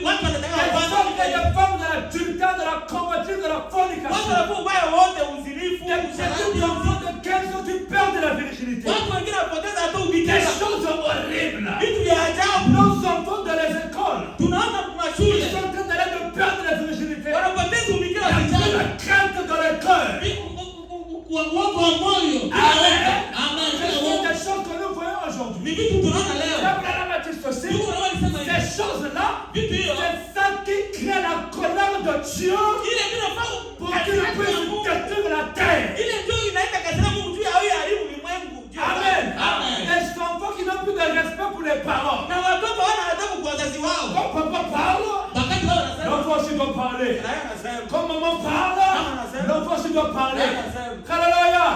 les femmes de l'adultère, de la convoitise, de la fornication. Les enfants de 15 ans qui perdent la virginité. Des choses horribles. Nos enfants de les écoles, ils sont en train d'aller de perdre la virginité. Il y a plus de crainte dans les cœurs. Amen. Ce sont des choses que nous voyons aujourd'hui. Ces choses-là, c'est ça qui crée la colère de Dieu pour qu'il puisse détruire la terre. Amen. Les enfants qui n'ont plus de respect pour les parents. Quand papa parle, l'enfant aussi doit parler. Quand maman parle, l'enfant aussi doit parler. Alléluia.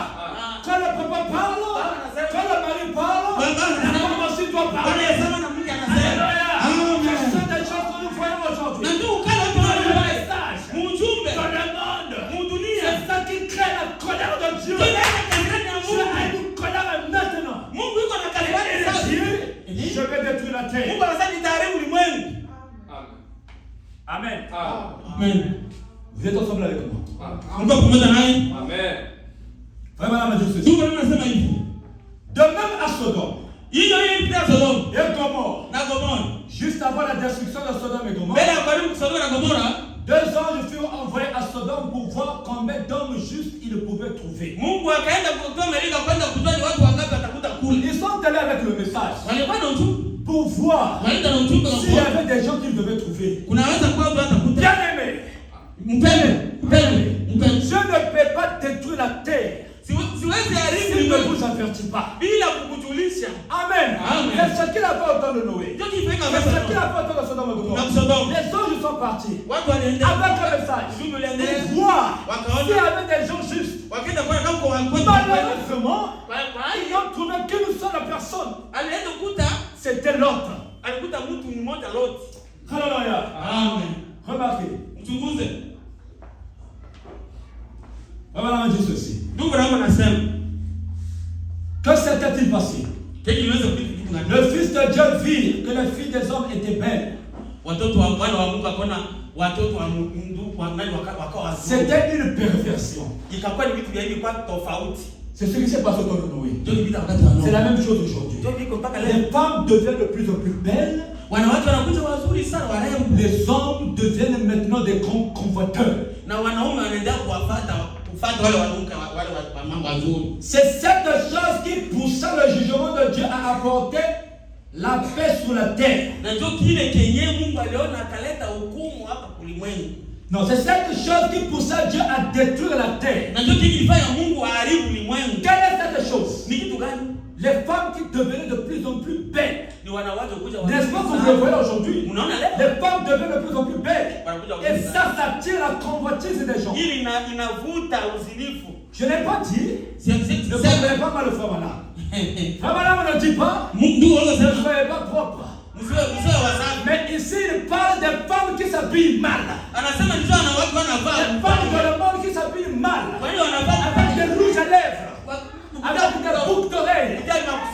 Quand le papa parle, quand le mari parle, la maman aussi doit parler. Alléluia. Ce sont des choses que nous voyons aujourd'hui. C'est ça qui crée la colère de Dieu. Dieu a une colère maintenant. Je vais détruire la terre. Amen. Amen. Vous êtes ensemble avec moi. Amen. Vraiment, la Dieu ceci. De même à Sodome et Gomorrhe, juste avant la destruction de Sodome et Gomorrhe, 2 anges furent envoyés à Sodome pour voir combien d'hommes justes ils pouvaient trouver. Ils sont allés avec le message pour voir s'il y avait des gens qu'ils devaient trouver. Bien-aimés, Dieu ne peut pas détruire la terre s'il ne vous avertit pas. Amen. C'est ce qu'il a fait au temps de Noé. C'est ce qu'il a fait au temps de Sodome et Gomorrhe. Les anges sont partis avec un message pour voir s'il y avait des gens justes. Malheureusement, ils n'ont trouvé qu'une seule personne. C'était l'autre. Alléluia. Amen. Remarquez. Voilà, dit ceci. Que s'était-il passé? Le Fils de Dieu vit que les filles des hommes étaient belles. C'était une perversion. C'est ce qui s'est passé au temps de Noé. C'est la même chose aujourd'hui. Les femmes deviennent de plus en plus belles. Les hommes deviennent maintenant des grands convoiteurs. C'est cette chose qui poussa le jugement de Dieu à apporter la paix sur la terre. Na ndio kile kenye Mungu aliona akaleta hukumu hapa kulimwengu. Non, c'est cette chose qui poussa Dieu à détruire la terre. Na ndio kilifanya Mungu aharibu ulimwengu. Quelle est cette chose? Ni kitu gani? Les femmes qui devenaient de plus en plus belles. Ni wanawake kuja N'est-ce pas que vous le voyez aujourd'hui? Unaona leo? Les femmes deviennent de plus en plus belles. Et ça attire la convoitise des gens. Ili inavuta uzinifu. Je n'ai pas dit. Ne comprenez pas mal le frère Madame. Frère Madame ne dit pas. Ne soyez pas propre. Mais ici, il parle des femmes qui s'habillent mal. Les femmes dans le monde qui s'habillent mal. Avec des rouges à lèvres. Avec des boucles d'oreilles.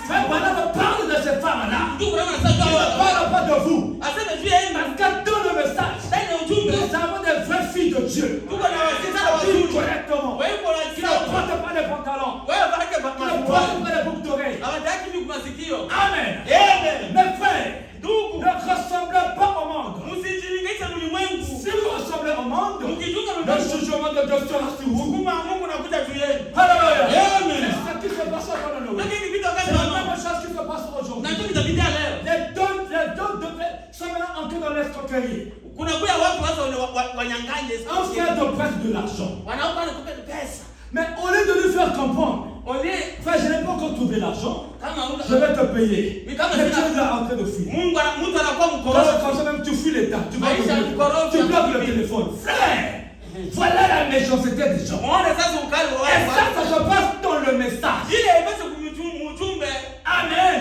Frère Madame parle de ces femmes-là. Il ne parle pas de vous. Parce que dans le message, nous avons des vraies filles de Dieu. Qui s'habillent correctement. Qui ne portent pas les pantalons. Qui ne portent pas les boucles d'oreilles. Amen. Mes frères, ne ressemblez pas au monde. Si vous ressemblez au monde, le jugement de Dieu sera sur vous. Alléluia. C'est ce qui se passe dans le monde. C'est la même chose qui se passe aujourd'hui. Les dons sont maintenant entrés dans l'escroquerie. On fait de presse de l'argent. Mais au lieu de lui faire comprendre, frère, je n'ai pas encore trouvé l'argent, je vais te payer. Mais tu es là en train de fuir. Quand ça même tu fuis l'État, tu bloques le téléphone. Frère, voilà la méchanceté des gens. Et ça se passe dans le message. Amen.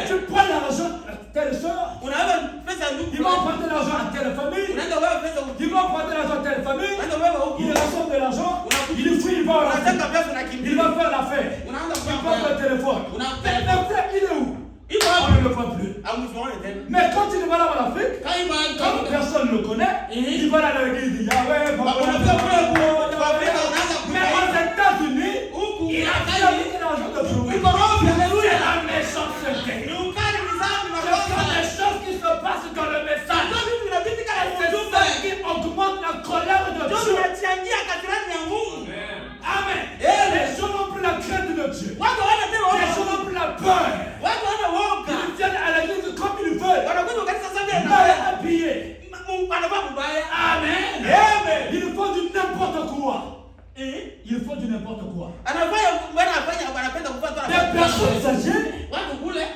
Tu prends l'argent à telle soeur, ils vont prendre l'argent à telle famille, ils vont prendre l'argent à telle famille, ils reçoivent de l'argent, ils fuient, ils vont à la fête. Il va faire l'affaire. Il prend le téléphone. Mais frère, il est où? On ne le voit plus. Mais quand il va là en Afrique, comme personne ne le connaît, il va là dans l'église, il dit Yahweh, mais aux États-Unis, il a fait l'argent de tout. C'est la méchanceté. C'est des choses qui se passent dans le message. C'est ça qui augmente la colère de Dieu. Amen. Les gens n'ont plus la crainte de Dieu. Les gens n'ont plus la peur. Ils viennent à l'église comme ils veulent. Mal habillés. Amen. Ils font du n'importe quoi. Ils font du n'importe quoi. Des personnes âgées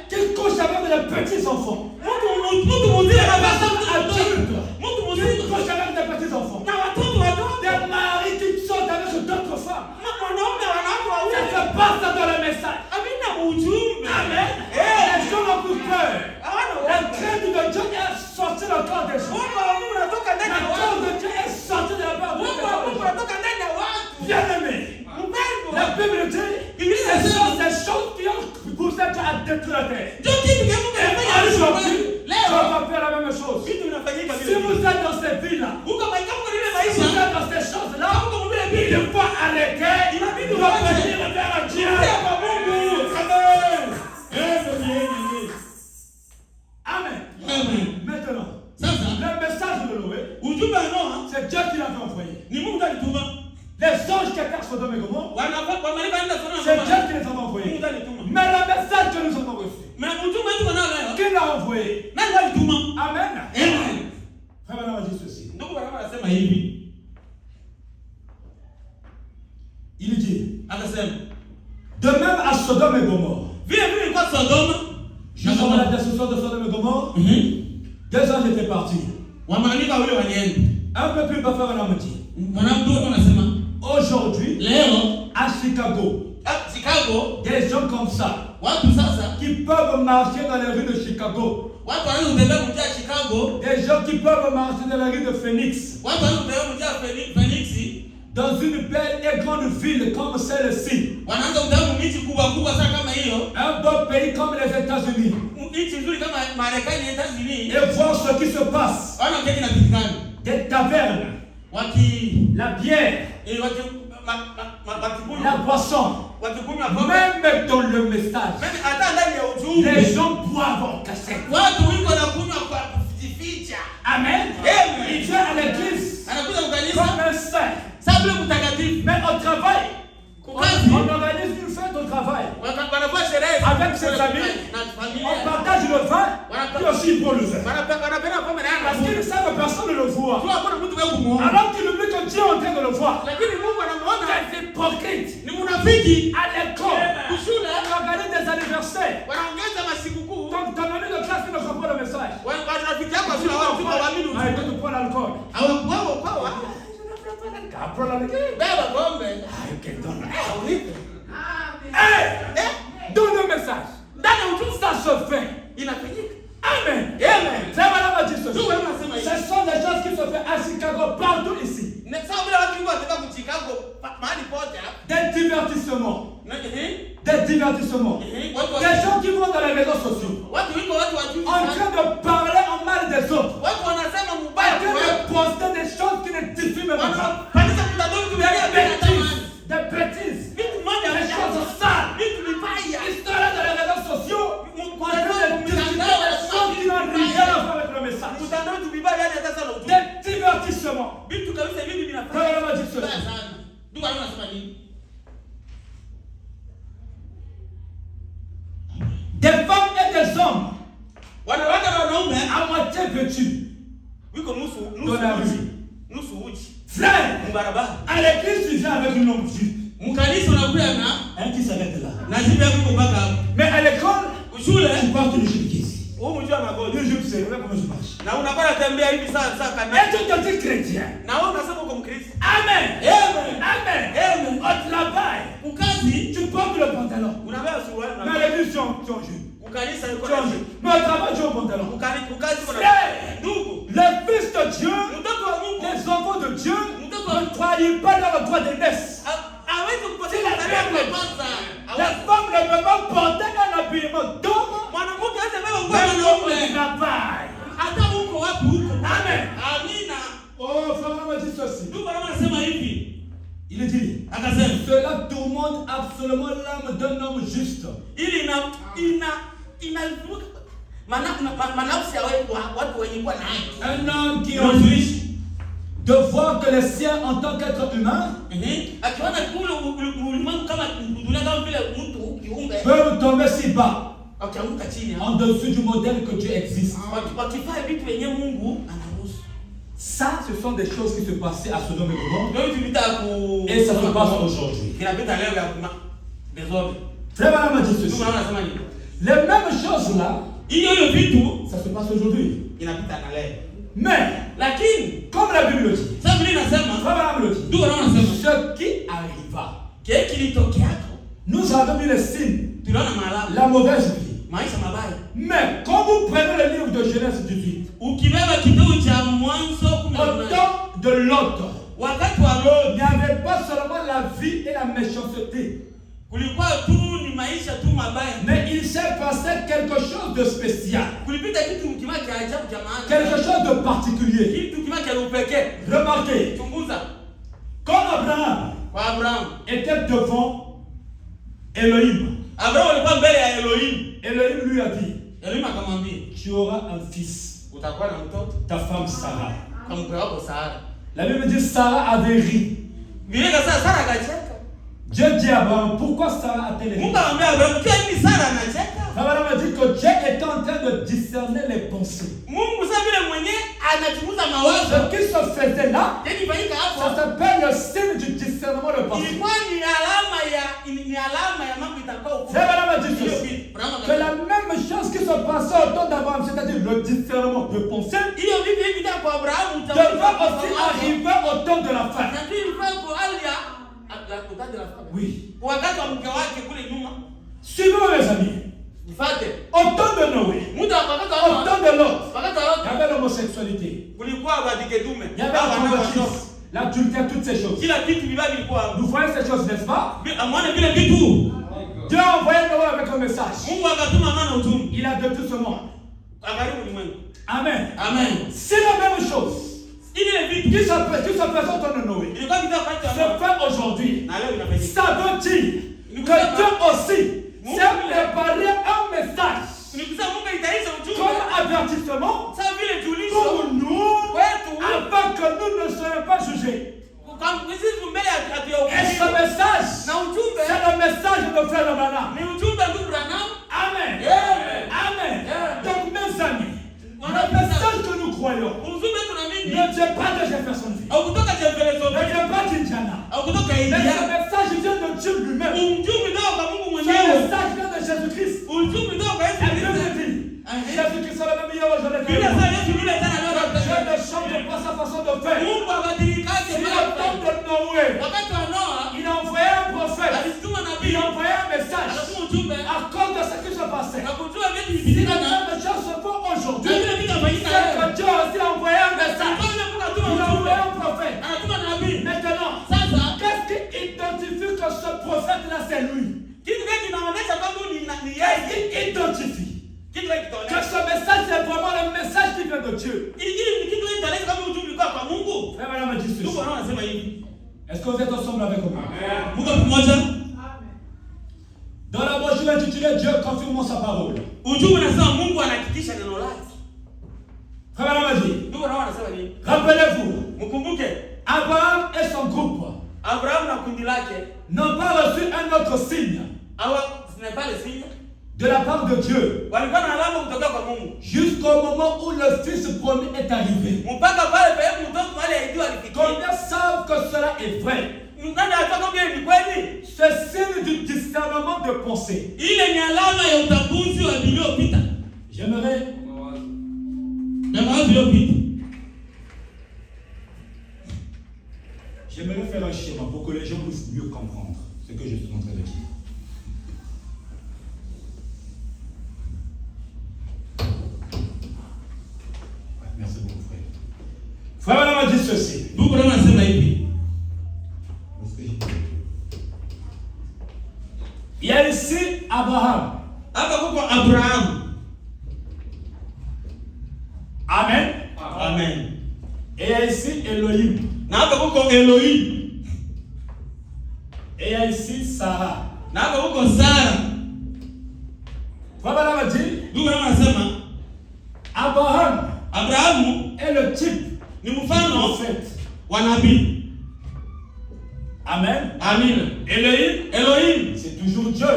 qui couchent avec des petits enfants. Des personnes adultes qui couchent avec des petits enfants. Des maris qui sortent avec d'autres femmes. Ça se passe dans le message. Amen. Les gens n'ont plus peur. La crainte de Dieu est sortie dans le corps des gens. La crainte de Dieu est sortie de la part de Dieu. Bien-aimé, la Bible dit ce sont des choses qui ont poussé Dieu à détruire la terre. Et aujourd'hui, on va faire la même chose. Si vous êtes dans ces villes-là, si vous êtes dans ces choses-là, il faut arrêter, il faut venir vers Dieu. Amen. Maintenant, le message de Noé, c'est Dieu qui l'avait envoyé. Les anges qui étaient Sodome et Gomorrhe, c'est Dieu qui les a envoyés. Mais le message que nous avons reçu, qui l'a envoyé? Amen. Frère Madame a dit ceci. Il dit, de même à Sodome et Gomorrhe, nous avons la destruction de Sodome et Gomorrhe. Deux anges étaient partis. Un peu plus bas, frère Madame dit, aujourd'hui, à Chicago, des gens comme ça, qui peuvent marcher dans les rues de Chicago, des gens qui peuvent marcher dans les rues de Phoenix, dans une belle et grande ville comme celle-ci, un beau pays comme les États-Unis, et voir ce qui se passe, des tavernes, la bière, la boisson, même dans le message, les gens boivent en cachette. Amen. Il vient à l'église comme un saint. Mais au travail, on organise une fête au travail. travail, avec ses amis, on partage le vin, et aussi il prend le vin. Parce qu'il sait que personne ne le voit. Alors qu'il oublie que Dieu est en train de le voir. C'est hypocrite. À l'école, on organise des anniversaires. Donc ton ami de classe qui ne comprend pas le message. Ah, il peut te prendre l'alcool. Prends l'alcool. Donne le message. Ça se fait. Amen. Ce sont des choses qui se font à Chicago, partout ici. Des divertissements. Des divertissements. Des gens qui vont dans les réseaux sociaux en train de parler en mal des autres. En train de poster des choses qui ne diffusent même pas. Des bêtises. Des choses sales. Ils sont là dans les réseaux sociaux. En train de discuter des choses qui n'ont rien à voir avec le message. Des divertissements. Des femmes et des hommes à moitié vêtus dans la rue. Frère, à l'église, tu viens avec une longue jupe. Un qui s'arrête là. Mais à l'école, tu portes une jupe qui est ici. Une jupe, c'est vrai comment je marche. Et tu te dis chrétien. Amen. Amen. Au travail, tu portes le pantalon. Mais à l'église, tu en jupe. Mais au travail, tu as un pantalon. Les fils de Dieu, les enfants de Dieu, ne croyez pas dans le droit d'aînesse. Les femmes ne peuvent pas porter un habillement d'homme, même au travail. Amen. Oh, frère, on m'a dit ceci. Il dit, cela tourmente absolument l'âme d'un homme juste. Un homme qui envie de voir que les siens en tant qu'être humain peuvent tomber si bas en dessous du modèle que Dieu existe. Ça, ce sont des choses qui se passaient à Sodome et Gomorrhe et ça se passe aujourd'hui. Frère Madame a dit ceci. Les mêmes choses là, ça se passe aujourd'hui. Mais, comme la Bible le dit, ce qui arriva, nous avons vu les signes, la mauvaise vie. Mais quand vous prenez le livre de Genèse 18, au temps de Lot, il n'y avait pas seulement la vie et la méchanceté, mais il s'est passé quelque chose de spécial, quelque chose de particulier. Remarquez, quand Abraham était devant Elohim, Elohim lui a dit, tu auras un fils, ta femme Sarah. La Bible dit Sarah avait ri. Dieu dit à Abraham, pourquoi Sarah a-t-elle ri? Abraham a dit que Dieu était en train de discerner les pensées. Ce qui se faisait là, ça s'appelle le signe du discernement de pensée. Abraham a dit ceci, que la même chose qui se passait au temps d'Abraham, c'est-à-dire le discernement de pensée, devait aussi arriver au temps de la femme. Oui. Suivons mes amis. Au temps de Noé, au temps de Lot, il y avait l'homosexualité, il y avait la convoitise, l'adultère, toutes ces choses. Nous voyons ces choses, n'est-ce pas? Dieu a envoyé Noé avec un message. Il a de tout ce monde. Amen. C'est la même chose qui se passe au temps de Noé se fait aujourd'hui. Ça veut dire que Dieu aussi s'est préparé un message comme avertissement pour nous, afin que nous ne soyons pas jugés. Et ce message, c'est le message de frère Branham. Amen. Amen. Donc mes amis, le message que nous croyons ne vient pas de Jeffersonville, ne vient pas d'Indiana, mais ce message vient de Dieu lui-même. Ce message vient de Jésus-Christ. Jésus-Christ est le meilleur aujourd'hui. Dieu ne change pas sa façon de faire. Si le temps de Noé, il a envoyé un prophète, il a envoyé un message à cause de ce qui se passait. Si les mêmes choses se font aujourd'hui, c'est que Dieu aussi a envoyé un message. Il a envoyé un prophète. Maintenant, qu'est-ce qui identifie que ce prophète-là c'est lui? Qu'est-ce qui identifie que ce message c'est vraiment le message qui vient de Dieu? Frère Branham dit ceci. Est-ce que vous êtes ensemble avec moi? Dans la brochure intitulée Dieu confirme sa parole. Frère Branham dit, rappelez-vous, Abraham et son groupe n'ont pas reçu un autre signe de la part de Dieu jusqu'au moment où le Fils promis est arrivé. Combien savent que cela est vrai? C'est signe du discernement de pensée. J'aimerais faire un schéma pour que les gens puissent mieux comprendre ce que je suis en train de dire. Merci beaucoup, frère. Frère Branham a dit ceci. Il y a ici Abraham. Amen. Amen. Et il y a ici Elohim. Et il y a ici Sarah. Frère Branham a dit Abraham est le type du prophète. Amen. Elohim, c'est toujours Dieu.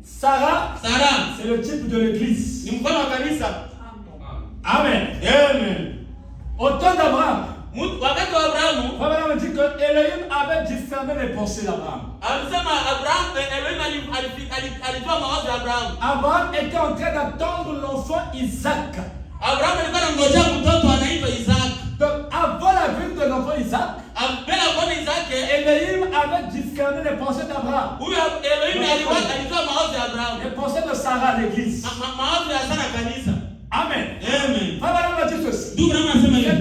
Sarah, c'est le type de l'église. Amen. Au temps d'Abraham, Abraham dit que Elohim avait discerné les pensées d'Abraham. Abraham était en train d'attendre l'enfant Isaac. Donc avant la venue de l'enfant Isaac, Elohim avait discerné les pensées d'Abraham. Les pensées de Sarah, l'église. Amen. Abraham a dit ceci. Ce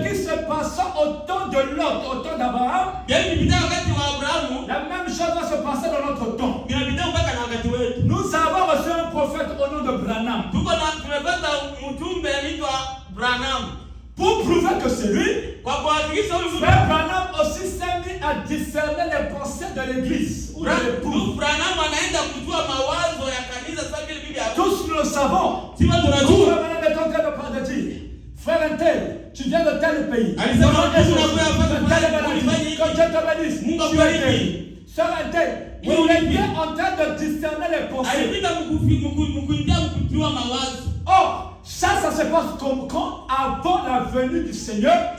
qui se passait au temps de Lot, au temps d'Abraham, la même chose va se passer dans notre temps. Nous avons reçu un prophète au nom de Branham. Pour prouver que c'est lui, Frère Branham aussi s'est mis à discerner les pensées de l'église. Tous nous le savons. Frère Branham est en train de parler de dire, frère Intel, tu viens de tel pays. Que Dieu te bénisse. Sœur Intel, il est bien en train de discerner les pensées. Oh, ça se passe comme quand, avant la venue du Seigneur.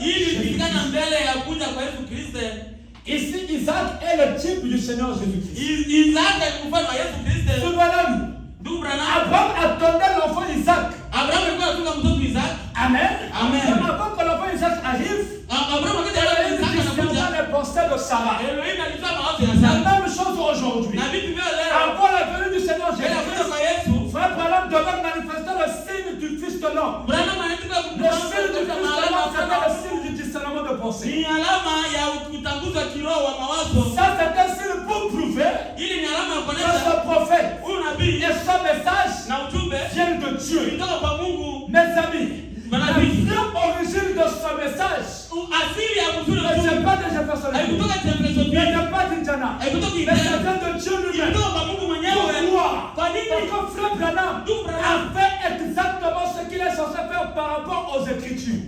Ici, Isaac est le type du Seigneur Jésus-Christ. Abraham attendait l'enfant Isaac. Amen. Mais avant que l'enfant Isaac arrive, les pensées de Sarah. La même chose aujourd'hui. Avant la venue du Seigneur Jésus-Christ, Frère Branham devait manifester le signe du Fils de l'homme. Le signe du Fils de l'homme, c'était le signe du discernement de pensée. Ça, c'est un signe pour prouver que ce prophète et ce message viennent de Dieu. Mes amis, la vraie origine de ce message ne vient pas de Jeffersonville, ne vient pas d'Indiana, mais ça vient de Dieu lui-même. Pourquoi? Parce que Frère Branham a fait exactement ce qu'il est censé faire par rapport aux Écritures.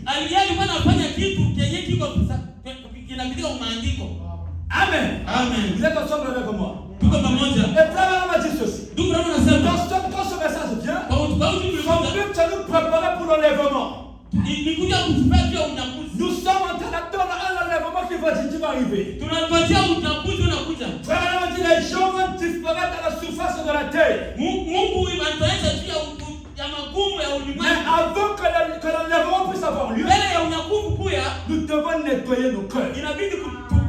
Amen. Amen. Vous êtes ensemble avec moi. Tuko pamoja. Et Abraham m'a dit ceci. Ndugu Branham anasema Quand ce message vient, kwa son but c'est nous préparer pour l'enlèvement. nikuja kutupatia unyakuzi. Nous sommes en train d'attendre un enlèvement qui va arriver. Tunapatia unyakuzi unakuja. Abraham a dit les gens vont disparaître à la surface de la terre. Mungu anataka juu ya magumu ya ulimwengu. Mais avant que l'enlèvement puisse avoir lieu, mbele ya unyakuzi kuya, nous devons nettoyer nos cœurs. Inabidi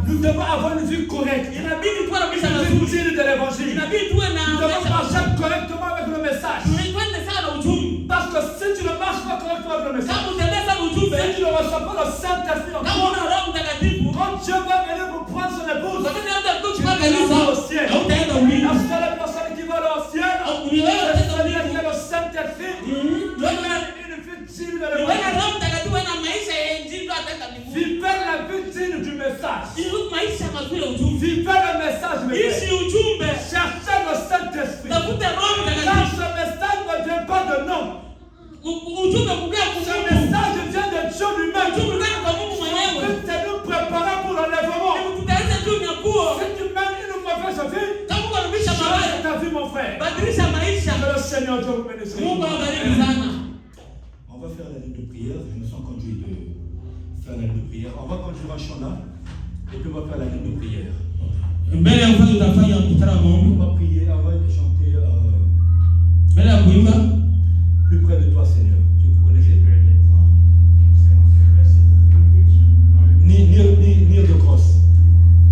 nous devons avoir une vie correcte. Inabidi tuwe na maisha Une mazuri. vie de l'évangile. Inabidi tuwe na Nous devons marcher correctement avec le message. Tunakwenda sana ujumbe. Parce que si tu ne marches pas correctement avec le message, kama utembea sana ujumbe, si tu ne reçois pas le Saint-Esprit en toi, kama una Roho Mtakatifu, quand Dieu va venir pour prendre son épouse, wakati anaenda tu kuchukua vas kanisa au ciel. au utaenda mbinguni. La seule personne qui va au ciel, c'est celui qui a le Saint-Esprit. Une vie digne de l'évangile. Roho Mtakatifu ana maisha ya injili ataenda mbinguni. Vivez la vie digne du message. Maisha mazuri ya ujumbe. Vivez le message. Ishi ujumbe. Cherchez le Saint-Esprit. Tafuta Roho Mtakatifu. Car ce message ne vient pas de nous. Ujumbe kukia Ce message vient de Dieu lui-même. Ujumbe kutoka kwa Mungu mwenyewe. C'est nous préparer pour l'enlèvement. Tutaanza tu nyakuo. Si tu mènes une mauvaise vie, kama kuharibisha mabaya, change ta vie mon frère. Badilisha maisha. Que le Seigneur Dieu vous bénisse. Mungu awabariki sana. On va faire la ligne de prière. Je me sens conduit de faire la ligne de prière. On va conduire un chant là. Et puis on va faire la ligne de prière. Mbele ya kufanya utafanya mkutano wa maombi. On va prier avant de chanter. Mbele ya kuimba. Plus près de toi, Seigneur. Tu vous connaissez? Near the cross.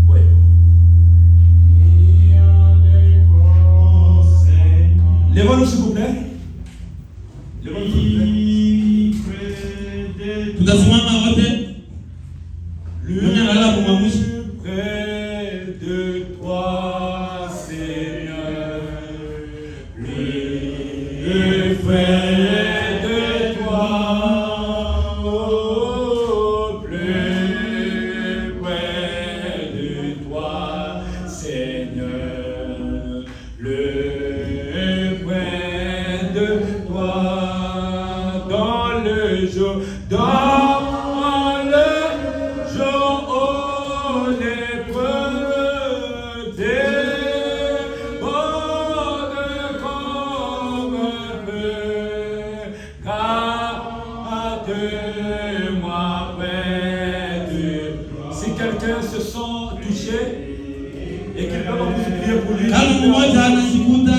Oui. Lèvons-nous s'il vous plaît. Lèvons-nous s'il vous plaît. Tutasimama wote. Mwenye analala kumwamsha. Près de toi, Seigneur. Plus près de toi. Oh, plus près de toi, Seigneur. Le près de toi. Dans le jour. Kama mmoja anashikuta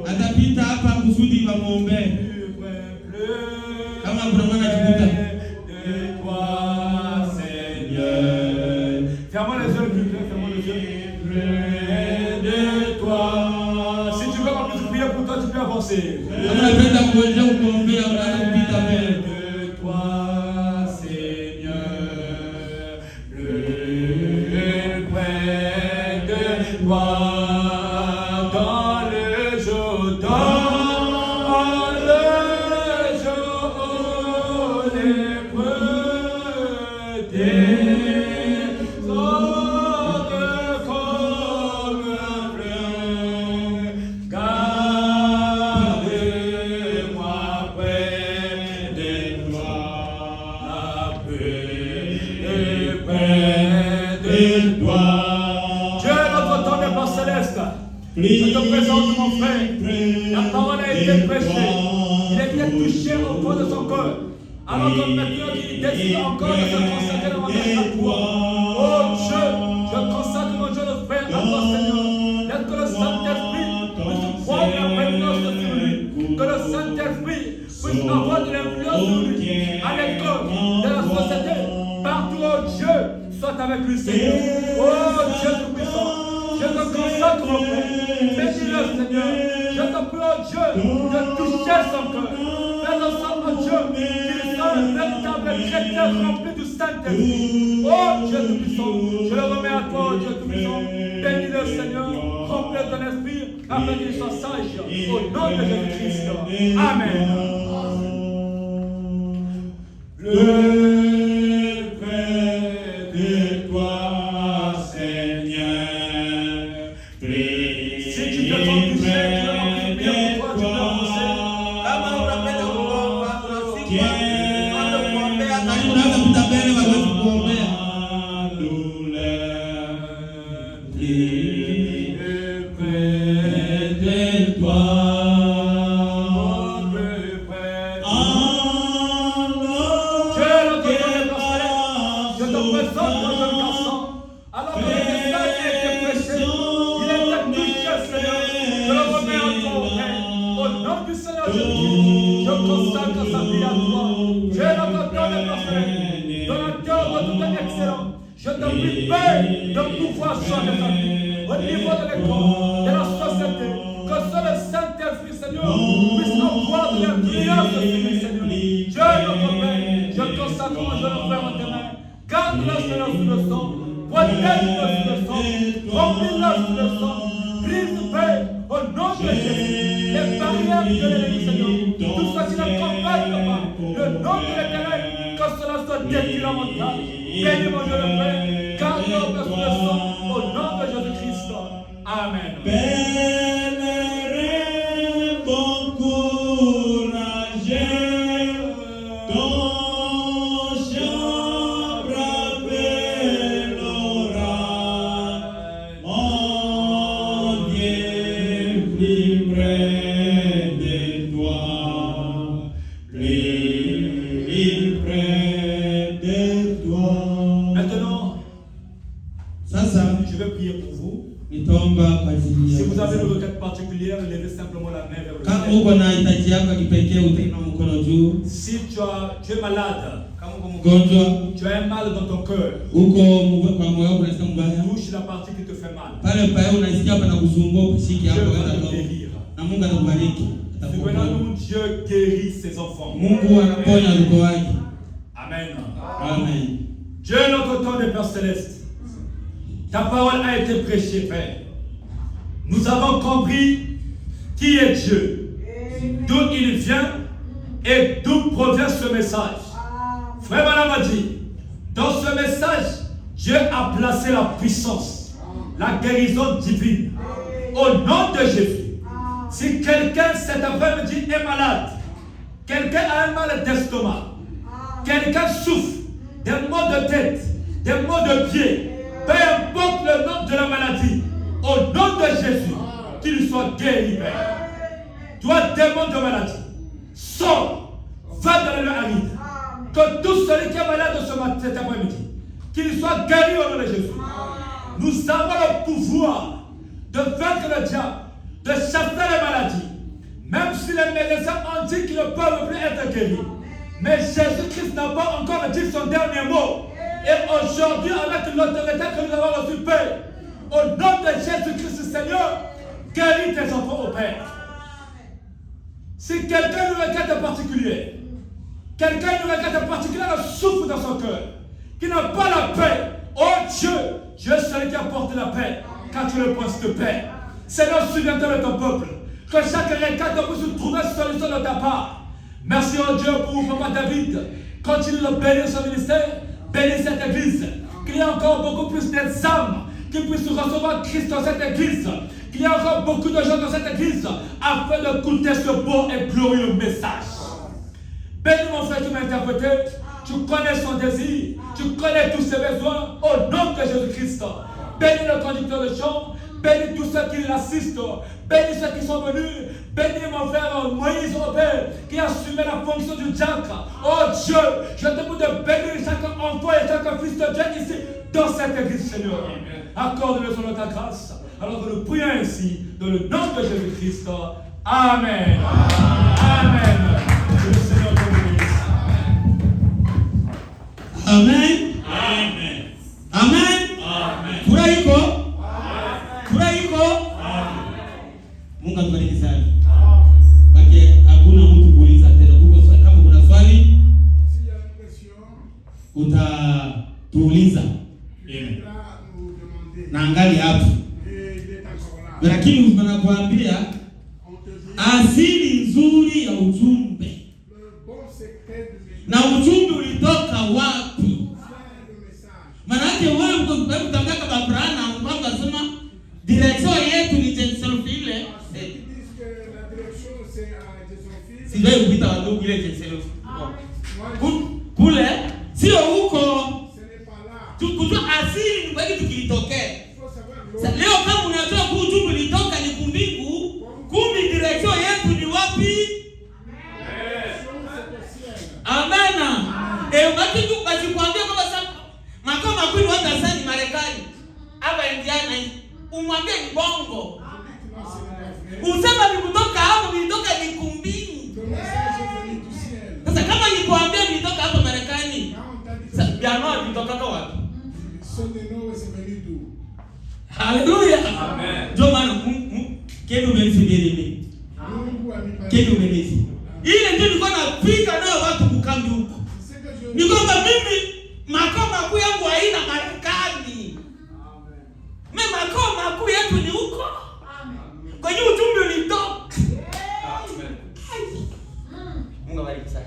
atapita hapa kusudi wamwombee. Kama kuna mwana anashikuta. Fermons les yeux, fermons les yeux. Près de toi. Si tu veux qu'on puisse prier pour toi, tu peux avancer. Kama unapenda kuendelea kuombea unapita mbele. Je te présente mon frère. La parole a été prêchée. Il a été touché au fond de son cœur. Alors que maintenant il décide encore de se consacrer davantage à toi. Oh Dieu, je consacre mon Dieu le frère à toi Seigneur. Laisse que le Saint-Esprit puisse prendre la prégnance sur lui. Que le Saint-Esprit puisse avoir de l'influence sur lui. À l'école, dans la société, partout oh Dieu, soit avec lui Seigneur. Oh Dieu tout-puissant. Je te consacre mon frère. Bénis-le Seigneur. Je te prie oh Dieu de toucher son cœur. Fais-le sang oh Dieu qu'il soit un véritable chrétien rempli du Saint-Esprit. Oh Dieu tout-puissant, je le remets à toi oh Dieu tout-puissant. Bénis-le Seigneur. Remplis de ton esprit afin qu'il soit sage. Au nom de Jésus-Christ. Amen. dans sa vie à toi. Dieu est notre temps de personnel. Donateur de tout est excellent. Je te prie, Père, de pouvoir changer ta vie. Au niveau de l'école, de la société, que seul le Saint-Esprit, Seigneur, puisse avoir de l'influence sur lui, Seigneur. Dieu est notre Père. Je consacre mon jeune frère en tes mains. Garde-le, Seigneur, sous le sang. Protège-le sous le sang. Remplis-le sous le sang. Brise, Père, au nom de Jésus, les barrières de l'ennemi, Seigneur. Tout ce qui n'accompagne pas, le nom de l'Éternel, que cela soit détruit la montagne. Bénis mon Dieu le Père, garde-le sous le sang, au nom de Jésus-Christ. Amen. Bon courage, ton chambre appellera, mon Dieu plus près de toi, plus près de toi. Maintenant, je vais prier pour vous. Si vous avez une requête particulière, levez simplement la main vers le ciel. Si tu es malade, tu as un mal dans ton cœur, touche la partie qui te fait mal, Dieu va te guérir. Souvenons-nous, Dieu guérit ses enfants. Amen. Amen. Dieu est notre temps de Père Céleste. Ta parole a été prêchée, Père. Nous avons compris qui est Dieu, d'où il vient et d'où provient ce message. Frère Madame a dit, dans ce message, Dieu a placé la puissance, la guérison divine. Au nom de Jésus, si quelqu'un cet après-midi est malade, quelqu'un a un mal d'estomac, quelqu'un souffre des maux de tête, des maux de pied, peu importe le nom de la maladie, au nom de Jésus, qu'il soit guéri, Père. Toi, démon de maladie, sors, va dans le lieu aride. Que tout celui qui est malade cet après-midi, qu'il soit guéri au nom de Jésus. Nous avons le pouvoir de vaincre le diable, de chasser les maladies. Même si les médecins ont dit qu'ils ne peuvent plus être guéris. Mais Jésus-Christ n'a pas encore dit son dernier mot. Et aujourd'hui, avec l'autorité que nous avons reçue, Père, au nom de Jésus-Christ, Seigneur, guéris tes enfants au Père. Si quelqu'un a une requête particulière, quelqu'un a une requête particulière souffre dans son cœur, qui n'a pas la paix, oh Dieu, Dieu est celui qui apporte la paix, quand tu le penses de paix. Seigneur, souviens-toi de ton peuple, que chaque requête puisse trouver une solution de ta part. Merci, oh Dieu, pour Papa David. Continue de bénir son ministère, bénis cette église. Qu'il y ait encore beaucoup plus d'âmes qui puissent recevoir Christ dans cette église. Qu'il y ait encore beaucoup de gens dans cette église afin d'écouter ce beau et glorieux message. Bénis mon frère qui m'a interprété. Tu connais son désir. Tu connais tous ses besoins. Au nom de Jésus-Christ. Bénis le conducteur de chant. Bénis tous ceux qui l'assistent. Bénis ceux qui sont venus. Bénis mon frère Moïse Robert qui a assumé la fonction du diacre. Oh Dieu, je te prie de bénir chaque enfant et chaque fils de Dieu ici dans cette église, Seigneur. Accorde-le sur ta grâce. Alors que nous prions ainsi dans le nom de Jésus-Christ. Amen. Amen. Que le Seigneur te bénisse. Amen. Amen. Amen. Amen. Furahiko. Furahiko. Mungu atubariki sana. Baki hakuna mtu kuuliza tena. Kama kuna swali utatuuliza. Amen. Na angali hapo. Lakini tunakuambia asili nzuri ya ujumbe. Na ujumbe ulitoka wapi? Manake wewe mtaka kama Abraham kwamba sema direction yetu ni Jerusalem. Sio kupita wadogo ile Jerusalem. Kule sio huko. Tukujua asili ni kwa kitu kilitokea. Leo kama unajua kwa ujumbe ulitoka ni kumbingu, kumbi direction yetu ni wapi? Amena. Wakati tu basi kuambia kwamba sasa makao makuu ni wapi sasa ni Marekani. Hapa Indiana umwambie ni bongo. Usema ni kutoka hapo nilitoka ni kumbini. Sasa kama nikuambia nilitoka hapa Marekani, jamaa nilitoka wapi? Haleluya. Amen. Ndio maana kile umenisikia kile umenisikia. Ile ndio nilikuwa napika nayo watu kukambi huko. Ni kwamba mimi makao makuu yangu haina Marekani. Amen. Mimi makao makuu yetu ni huko. Amen. Kwa hiyo ujumbe ulitoka. Amen. Mungu awabariki sana.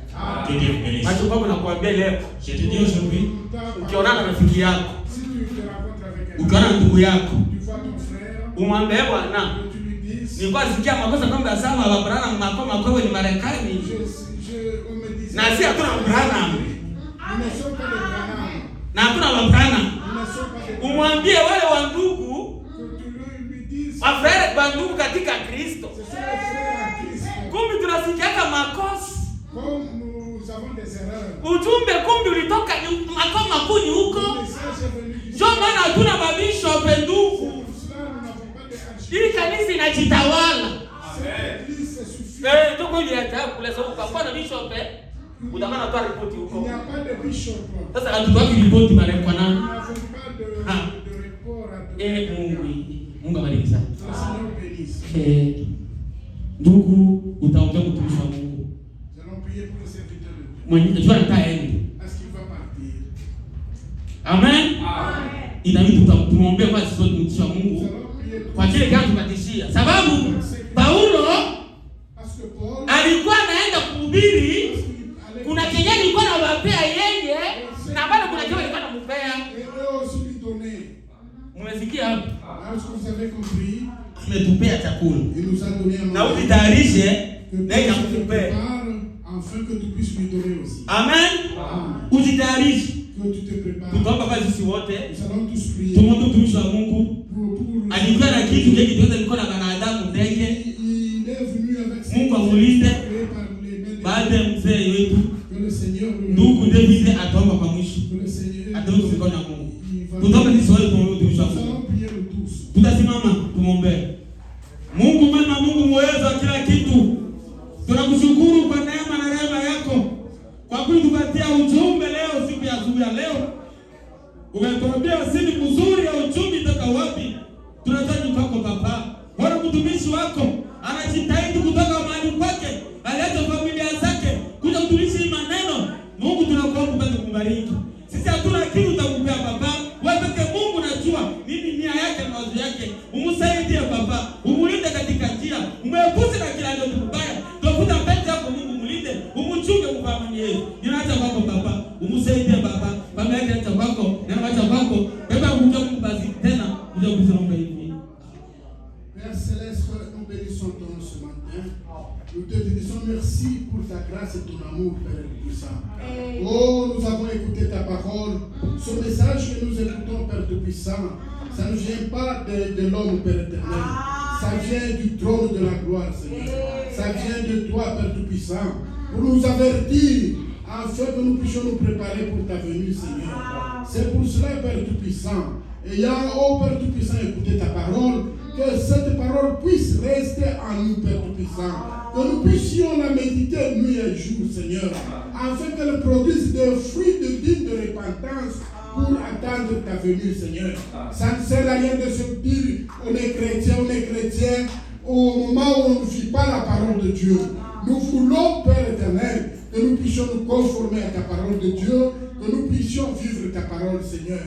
Amen. Macho kama nakuambia leo, ndio shughuli. Ukionana na rafiki yako, ukiona ndugu yako, umwambie bwana, nilikuwa sikia makosa kwamba sawa wabrana makao makuu ni Marekani. Na si hatuna brana. Na hatuna wabrana. Umwambie wale wa ndugu, wafrere wa ndugu katika Kristo. Kumbe tunasikiaka makosa. Ujumbe kumbe ulitoka makao makuu ni huko. Ndio maana hatuna mabishop ndugu. Hii kanisa inajitawala. Amen. Ndio kweli hata kule sababu kwa na bishop utakuwa unatoa ripoti huko. Sasa hatutoa ripoti mara kwa nani? Mungu awabariki sana. Ndugu utaongea mtumishi wa Mungu. Mwenye jua ataenda. Amen. Inabidi tumuombee kwa sisi mtumishi wa Mungu. Kwa kile gani tumatishia. Sababu Paulo alikuwa anaenda kuhubiri, kuna kenye alikuwa anawapea yeye na bado kuna kenye alikuwa anampea. Mmesikia hapo? Ametupea chakula. Na ujitayarishe na yakupea. Amen. Ujitayarishe. Tutaomba kwa sisi wote. Tumwombe mtumishi wa Mungu. Alikuwa na kitu kile kitu alikuwa na wanadamu ndege. Mungu amulinde. Baada ya mzee wetu ndugu David ataomba kwa mwisho. Ataomba kwa Mungu. Tutaomba sisi wote tumwombe mtumishi wa Mungu. Tutasimama tumwombe. Mungu mwema, Mungu muweza kila kitu. Tunakushukuru kwa neema na rehema yako. Kwa kutupatia ujumbe leo siku ya asubuhi ya leo. Umetuambia siri mzuri ya ujumbe toka wapi? Tunataka kwako Baba. Bwana mtumishi wako anajitahidi kutoka mahali kwake, aleta familia zake kuja kutumishi maneno. Mungu tunakuomba upate kubariki. Sisi hatuna kitu utakupea Baba. Wewe pekee Mungu unajua nini nia yake na wazo yake. Umsaidie Baba. Umulinde katika njia. Umepusha na kila ndio mbaya. Tukuta mbele yako Mungu mulinde. Umchunge mfamani yeye. Ninaacha kwako Baba. Umsaidie Baba. Baba yake acha kwako. Na acha kwako. Baba unje kumbazi tena. Unje kusonga hivi. Père Céleste, nous bénissons ton nom ce matin. Nous te disons merci pour ta grâce et ton amour, Père Tout-Puissant. Oh, nous avons écouté ta parole. Ce message que nous écoutons, Père Tout-Puissant, ça ne vient pas de l'homme, Père éternel. Ça vient du trône de la gloire, Seigneur. Ça vient de toi, Père Tout-Puissant, pour nous avertir, afin que nous puissions nous préparer pour ta venue, Seigneur. C'est pour cela, Père Tout-Puissant, ayant, oh Père Tout-Puissant, écouté ta parole, que cette parole puisse rester en nous, Père Tout-Puissant. Que nous puissions la méditer nuit et jour, Seigneur, afin qu'elle produise des fruits dignes de repentance pour attendre ta venue, Seigneur. Ça ne sert à rien de se dire on est chrétien, au moment où on ne vit pas la parole de Dieu. Nous voulons, Père éternel, que nous puissions nous conformer à ta parole de Dieu, que nous puissions vivre ta parole, Seigneur.